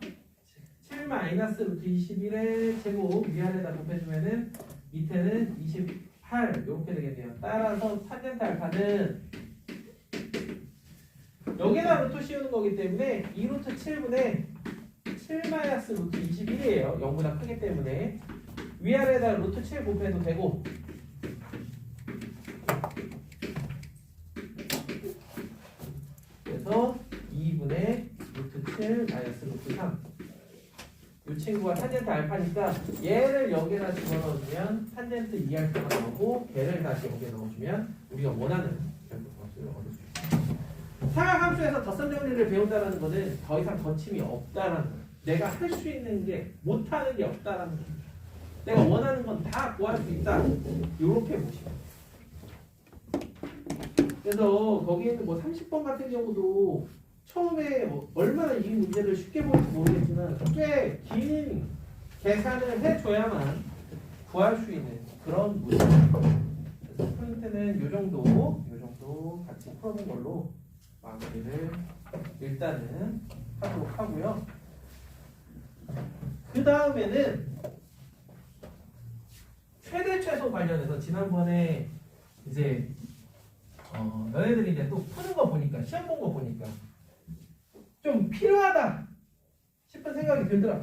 7 마이너스 루트 21의 제곱 위아래다 곱해주면은 밑에는 28 이렇게 되겠네요. 따라서 탄젠트 알파는 여기다 루트 씌우는 거기 때문에 2 루트 7분의 7 마이너스 루트 21이에요. 0보다 크기 때문에 위아래다 루트 7 곱해도 되고 그래서 2분의 루트 7 마이너스 루트 3. 이 친구가 탄젠트 알파니까 얘를 여기다 집어넣어주면 탄젠트 2알파가 나오고 걔를 다시 여기에 넣어주면 우리가 원하는 결과값을 얻을 수 있어요. 삼각함수에서 덧선 정리를 배운다는 것은 더 이상 거침이 없다라는 거예요. 내가 할 수 있는 게 못하는 게 없다라는 거예요. 내가 원하는 건 다 구할 수 있다. 이렇게 보시면. 그래서 거기에는 뭐 30번 같은 경우도 처음에 얼마나 이 문제를 쉽게 볼지 모르겠지만 꽤 긴 계산을 해줘야만 구할 수 있는 그런 문제입니다. 그래서 포인트는 요 정도 같이 풀어본 걸로 마무리를 일단은 하도록 하고요. 그 다음에는 최대 최소 관련해서 지난번에 이제 너네들이 이제 또 푸는 거 보니까 시험 본 거 보니까 좀 필요하다 싶은 생각이 들더라.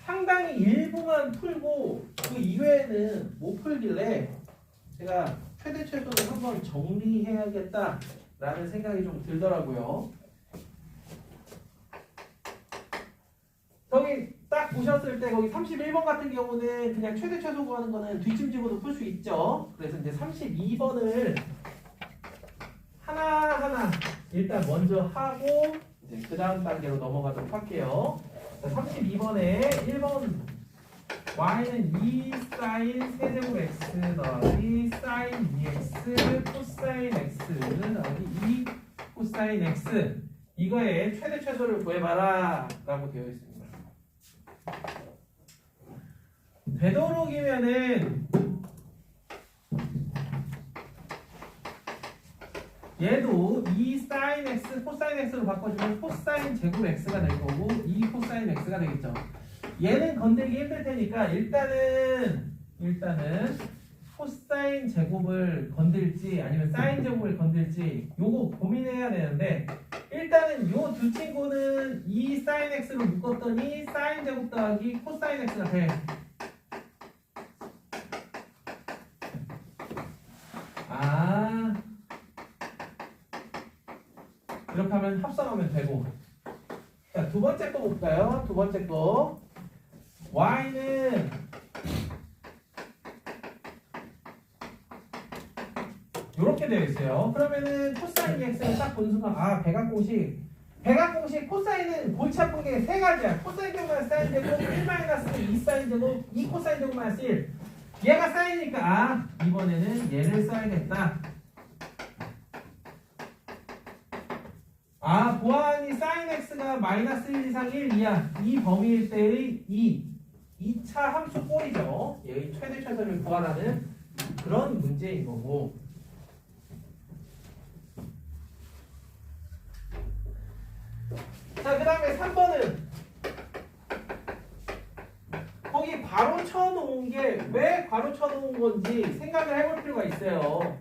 상당히 일부만 풀고 그 이외에는 못 풀길래 제가 최대 최소를 한번 정리해야겠다라는 생각이 좀 들더라고요. 저기 딱 보셨을 때 거기 31번 같은 경우는 그냥 최대 최소 구하는 거는 뒷짐지고도 풀 수 있죠. 그래서 이제 32번을 하나하나 일단 먼저 하고 이제 그 다음 단계로 넘어가도록 할게요. 32번에 1번 y는 2 사인 세제곱 x 더하기 사인 2x 코사인 x 더하기 2 코사인 x 이거의 최대 최소를 구해봐라 라고 되어 있습니다. 되도록이면은 얘도 2 sin x 코사인 x로 바꿔주면 코사인 제곱 x가 될 거고 2 코사인 x가 되겠죠. 얘는 건들기 힘들 테니까 일단은 코사인 제곱을 건들지 아니면 사인 제곱을 건들지 요거 고민해야 되는데 일단은 요 두 친구는 2 sin x로 묶었더니 사인 제곱 더하기 코사인 x가 돼. 아 이렇게 하면 합성하면 되고. 자, 두 번째 거 볼까요? 두 번째 거 y는 이렇게 되어 있어요. 그러면은 코사인 x를 딱 본 순간 아 백악공식 코사인은 골치 아픈 게 세 가지야. 코사인 제곱 마이너스 사인 제곱 1 마이너스 2 사인 제곱 2 코사인 제곱 마이너스 1. 얘가 사인이니까 아 이번에는 얘를 써야겠다. 아 보안이 사인 x가 마이너스 1 이상 1 이하 이 범위일 때의 2차 함수 꼴이죠. 여기 최대 최소를 구하라는 그런 문제인 거고. 자, 그 다음에 3번은 거기 괄호 쳐놓은 게 왜 괄호 쳐놓은 건지 생각을 해볼 필요가 있어요.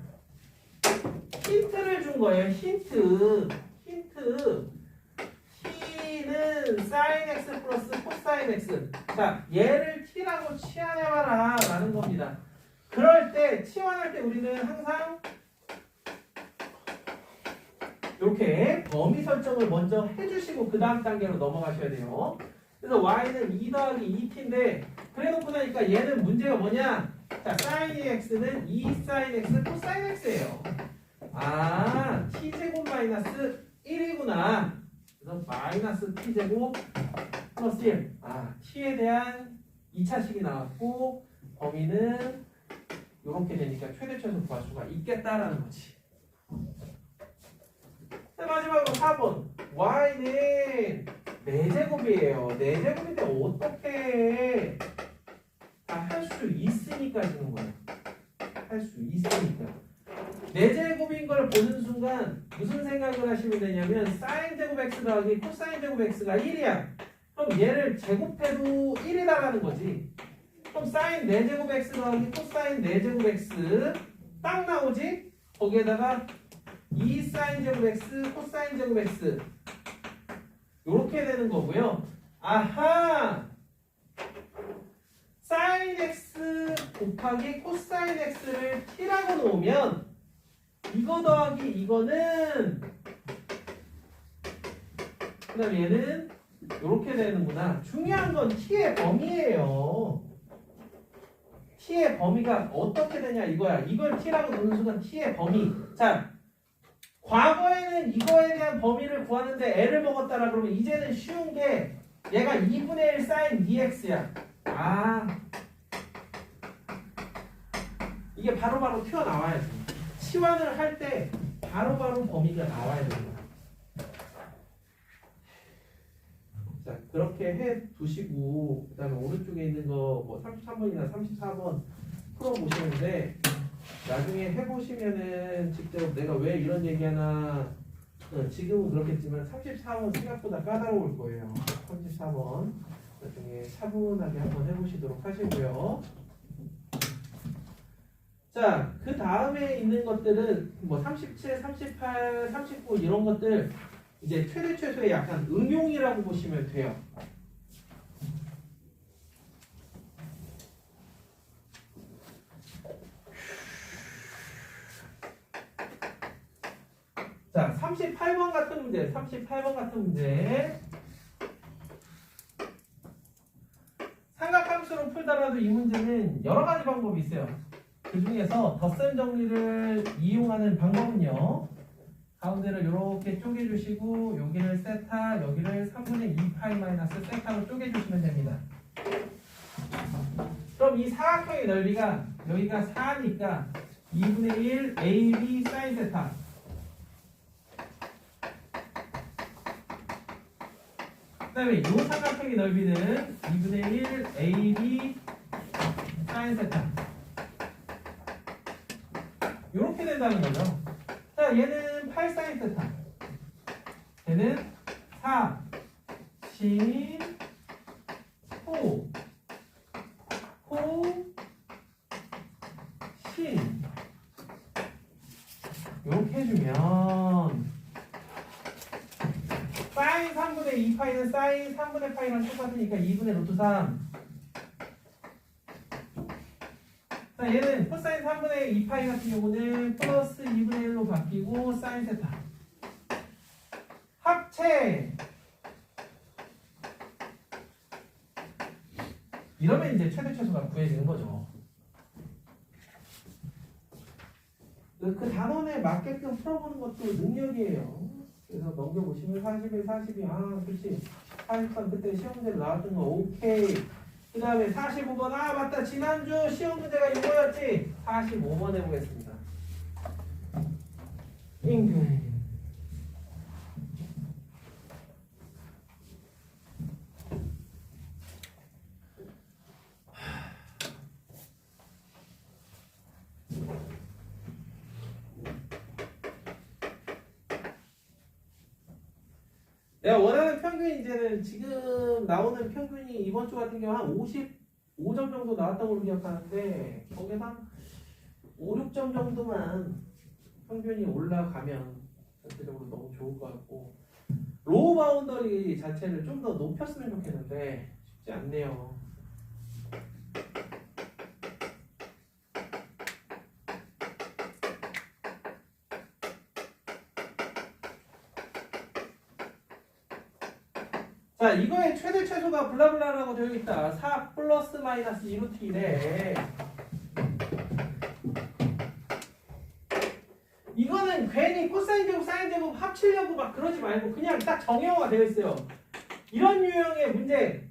힌트를 준 거예요. 힌트 t는 sin x 플러스 코사인 x. 자, 얘를 t라고 치환해봐라 라는 겁니다. 그럴 때 치환할 때 우리는 항상 이렇게 범위 설정을 먼저 해주시고 그 다음 단계로 넘어가셔야 돼요. 그래서 y는 2 더하기 2t인데 그래놓고 나니까 얘는 문제가 뭐냐? 자, sin x는 2 sin x 코사인 x예요. 아, t제곱 마이너스 1이구나. 그래서 마이너스 t제곱 플러스 1. 아, t에 대한 2차식이 나왔고 범위는 이렇게 되니까 최대 최소 구할 수가 있겠다라는 거지. 자, 마지막으로 4번. y는 4제곱이에요. 4제곱인데 어떻게 할 수 있으니까 주는 거예요. 할 수 있으니까. 4제곱인 걸 보는 순간 무슨 생각을 하시면 되냐면 사인 제곱 x 더하기 코사인 제곱 x가 1이야. 그럼 얘를 제곱해도 1이다라는 거지. 그럼 사인 4제곱 x 더하기 코사인 4제곱 x 딱 나오지? 거기에다가 2 사인 제곱 x 코사인 제곱 x 요렇게 되는 거고요. 아하! 사인 x 곱하기 코사인 x를 t라고 놓으면 이거 더하기 이거는 그 다음에 얘는 이렇게 되는구나. 중요한 건 t의 범위예요. t의 범위가 어떻게 되냐 이거야. 이걸 t라고 놓는 순간 t의 범위. 자, 과거에는 이거에 대한 범위를 구하는데 애를 먹었다라 그러면 이제는 쉬운 게 얘가 2분의 1 sin dx야. 아, 이게 바로바로 튀어나와야지. 치환을 할 때 바로바로 범위가 나와야 됩니다. 자, 그렇게 해 두시고 그 다음에 오른쪽에 있는 거 뭐 33번이나 34번 풀어보시는데 나중에 해보시면은 직접 내가 왜 이런 얘기하나 지금은 그렇겠지만 34번 생각보다 까다로울 거예요. 34번 나중에 차분하게 한번 해보시도록 하시고요. 자, 그 다음에 있는 것들은 뭐 37, 38, 39 이런 것들 이제 최대 최소의 약간 응용이라고 보시면 돼요. 자, 38번 같은 문제, 38번 같은 문제. 삼각함수로 풀더라도 이 문제는 여러 가지 방법이 있어요. 그 중에서 덧셈 정리를 이용하는 방법은요. 가운데를 이렇게 쪼개주시고 여기를 세타, 여기를 3분의 2파이 마이너스 세타로 쪼개주시면 됩니다. 그럼 이 사각형의 넓이가 여기가 4니까 2분의 1 AB 사인 세타. 그 다음에 이 삼각형의 넓이는 2분의 1 AB 사인 세타. 이렇게 된다는 거죠. 자, 얘는 8 사인 세타. 얘는 4 신 호 신. 이렇게 해주면 사인 3분의 2 파이는 사인 3분의 파이랑 똑같으니까 2분의 루트 3. 자, 얘는 코사인 3분의 2 파이 같은 경우는 플러스 2분의 1로 바뀌고 사인 세타. 합체. 이러면 이제 최대 최소가 구해지는 거죠. 그 단원에 맞게끔 풀어보는 것도 능력이에요. 그래서 넘겨보시면 41, 42, 아, 그렇지. 43 그때 시험 문제로 나왔던 거 오케이. 그 다음에 45번, 아, 맞다. 지난주 시험 문제가 이거였지. 45번 해보겠습니다. 잉글. 내가 원하는 평균 이제는 지금 나오는 평균이 이번 주 같은 경우 한 55점 정도 나왔던 걸로 기억하는데 거기서 한 5, 6점 정도만 평균이 올라가면 전체적으로 너무 좋을 것 같고 로우 바운더리 자체를 좀 더 높였으면 좋겠는데 쉽지 않네요. 자, 이거의 최대 최소가 블라블라라고 되어 있다. 4 플러스 마이너스 2루트이래. 이거는 괜히 코사인 제곱, 사인 제곱 합치려고 막 그러지 말고 그냥 딱 정형화가 되어 있어요. 이런 유형의 문제,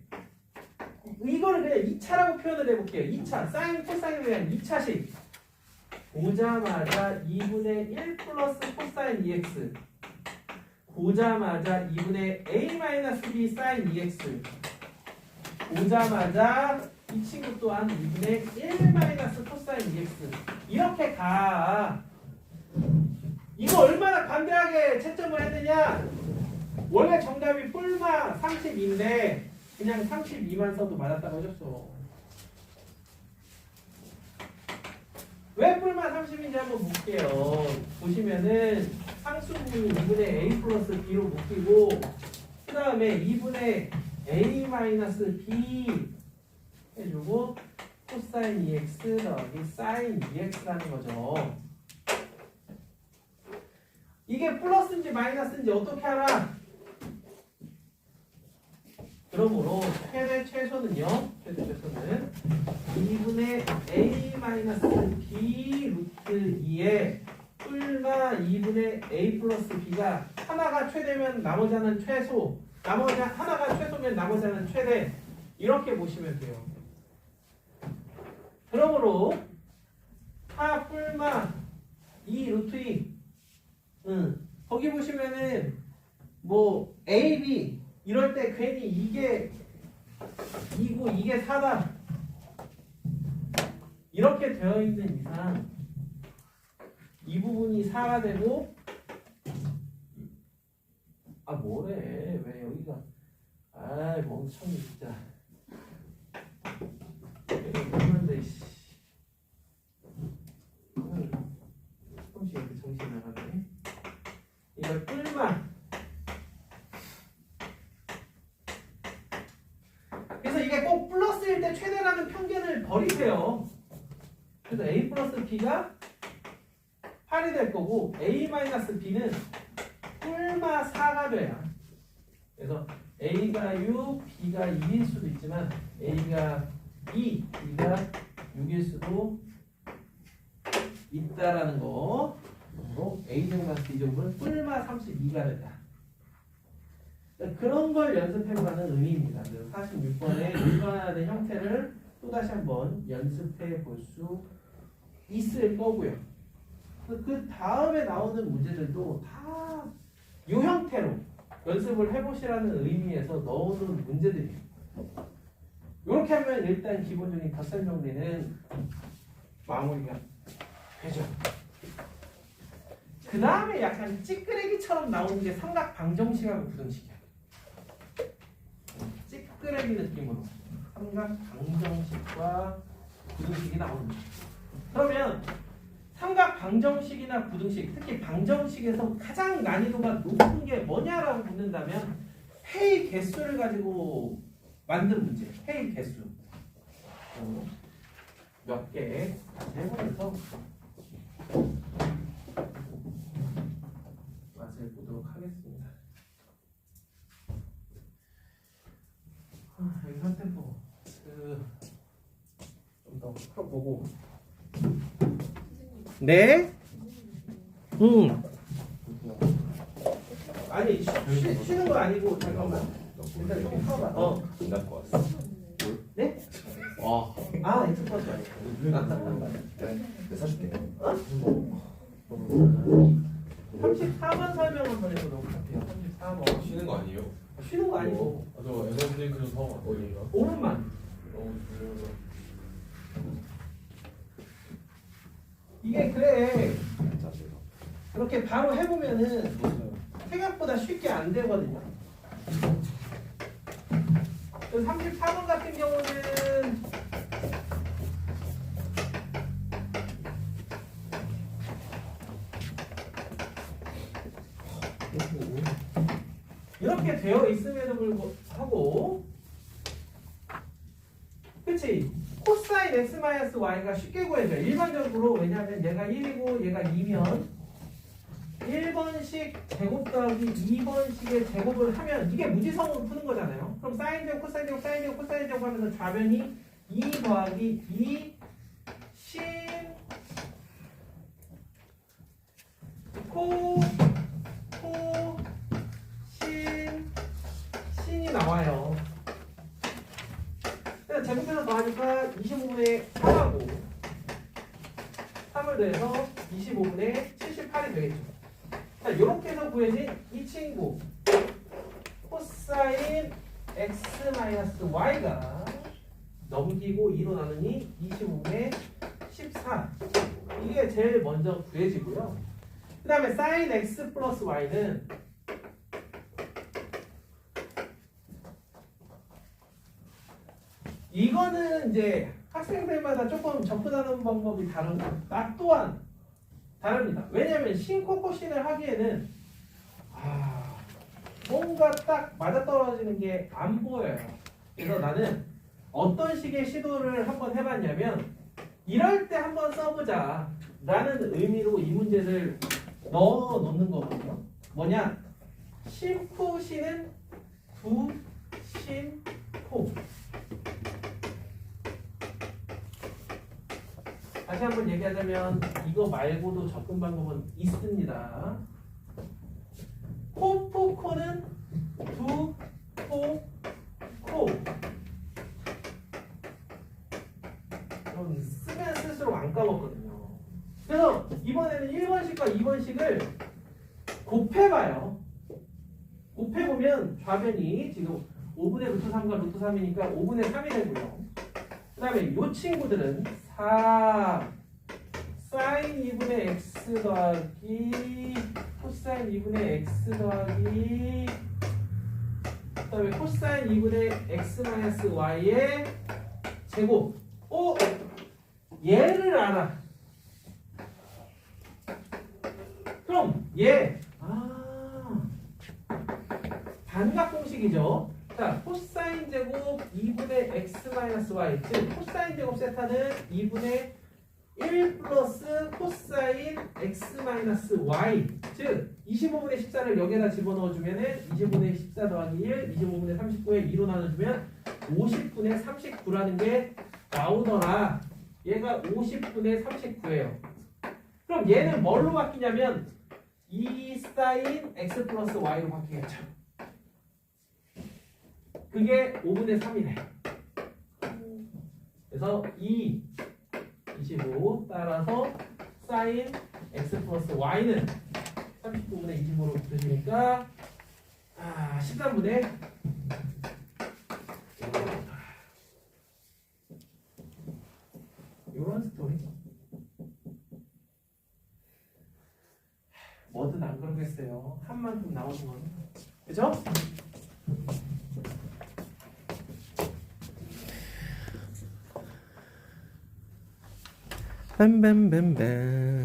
이거를 그냥 2차라고 표현을 해볼게요. 2차, 사인, 코사인에 대한 2차식. 보자마자 2분의 1 플러스 코사인 2x. 보자마자 2분의 a-b 사인 2x. 보자마자 이 친구 또한 2분의 1 마이너스 코사인 2x. 이렇게 가. 이거 얼마나 간단하게 채점을 했느냐? 원래 정답이 뿔마 32인데 그냥 32만 써도 맞았다고 하셨어. 왜 뿔마 30인지 한번 볼게요. 보시면은 상수분이 2분의 a 플러스 b로 묶이고 그 다음에 2분의 a 마이너스 b 해주고 코사인 2x 더하기 사인 2x라는 거죠. 이게 플러스인지 마이너스인지 어떻게 알아? 그러므로 최대 최소는요. 최대 최소는 2분의 a 마이너스 b 루트 2에 뿔마 2분의 a 플러스 b가 하나가 최대면 나머지 하나는 최소, 나머지 하나가 최소면 나머지 하나는 최대, 이렇게 보시면 돼요. 그러므로 4 뿔마 2 루트 2 거기 보시면은 뭐 a, b 이럴 때 괜히 이게 2고 이게 4다 이렇게 되어 있는 이상 이 부분이 4가 되고, 아 뭐래 왜 여기가, 아이 멍청이 진짜 그런데 조금씩 이렇게 정신 나가네. 이걸 뿔마, 그래서 이게 꼭 플러스일 때 최대라는 편견을 버리세요. 그래서 a 플러스 b가 8이 될 거고 a-b는 뿔마 4가 돼요. 그래서 a가 6, b가 2일 수도 있지만 a가 2, b가 6일 수도 있다라는 거. 그리고 a제곱만 b제곱은 뿔마 32가 된다. 그런 걸 연습해보라는 의미입니다. 그래서 46번의 일반화된 형태를 또다시 한번 연습해 볼 수 있을 거고요. 그 다음에 나오는 문제들도 다 이 형태로 연습을 해보시라는 의미에서 넣어놓은 문제들이에요. 이렇게 하면 일단 기본적인 덧셈 정리는 마무리가 되죠. 그 다음에 약간 찌끄레기처럼 나오는 게 삼각 방정식하고 부등식이야. 찌끄레기 느낌으로 삼각 방정식과 부등식이 나오는 거야. 그러면 삼각 방정식이나 부등식, 특히 방정식에서 가장 난이도가 높은 게 뭐냐라고 묻는다면 회의 개수를 가지고 만든 문제. 회의 개수 몇 개 해보면서 맛을 보도록 하겠습니다. 여기 한 템포 좀 더 풀어보고. 네? 아니 쉬는 거 아니고 잠깐만. 일단 이렇게 풀어봐. 안 갖고 왔어. 네? 와. 아 엑스퍼트 아니야. 내가 사줄게. 34번 설명 한번 해보도록 할게요. 34번. 쉬는 거 아니에요? 쉬는 거 아니고 저 에너지 좀 사고 어디가? 5분만. 너무 졸려서. 이게 그래. 자세가. 그렇게 바로 해보면은 생각보다 쉽게 안 되거든요. 34번 같은 경우는 이렇게 되어 있음에도 불구하고 그치? 코사인 x-y가 쉽게 구해져요. 일반적으로 왜냐하면 얘가 1이고 얘가 2면 1번씩 제곱 더하기 2번씩의 제곱을 하면 이게 무지성으로 푸는 거잖아요. 그럼 사인 제곱, 코사인 제곱, 사인 제곱, 코사인 제곱 하면서 좌변이 2 더하기 2 신 신이 나와요. 그래서 제곱해서 더하니까 25분의 3하고 3을 더해서 25분의 78이 되겠죠. 자, 이렇게 해서 구해진 이 친구 코사인 x-y가 넘기고 2로 나누니 25분의 14 이게 제일 먼저 구해지고요. 그 다음에 사인 x 플러스 y는 이거는 이제 학생들마다 조금 접근하는 방법이 다르고 맛 또한 다릅니다. 왜냐하면 신코코신을 하기에는 뭔가 딱 맞아떨어지는 게 안 보여요. 그래서 나는 어떤 식의 시도를 한번 해봤냐면 이럴 때 한번 써보자 라는 의미로 이 문제를 넣어 놓는 거거든요. 뭐냐? 신코신은 부신코. 다시 한번 얘기하자면 이거 말고도 접근 방법은 있습니다. 코프코는 두포코. 쓰면 쓸수록 안 까먹거든요. 그래서 이번에는 1번식과 2번식을 곱해봐요. 곱해보면 좌변이 지금 5분의 루트 3과 루트 3이니까 5분의 3이 되고요. 그 다음에 이 친구들은 4 사인 2분의 x 더하기 코사인 2분의 x 더하기 그 다음에 코사인 2분의 x y의 제곱. 얘를 알아. 그럼 얘 반각 공식이죠. 자, 코사인 제곱 2분의 x-y 즉 코사인 제곱 세타는 2분의 1 플러스 코사인 x-y 즉 25분의 14를 여기에다 집어넣어주면은 25분의 14 더하기 1 25분의 39에 2로 나눠주면 50분의 39라는 게 나오더라. 얘가 50분의 39예요. 그럼 얘는 뭘로 바뀌냐면 2 사인 x 플러스 y로 바뀌겠죠. 그게 5분의 3이네. 그래서 25 따라서 사인 x 플러스 y는 39분의 25로 붙으시니까 13분의 모르겠어요. 한 만큼 나오는 거는. 그죠? 빰빰빰빰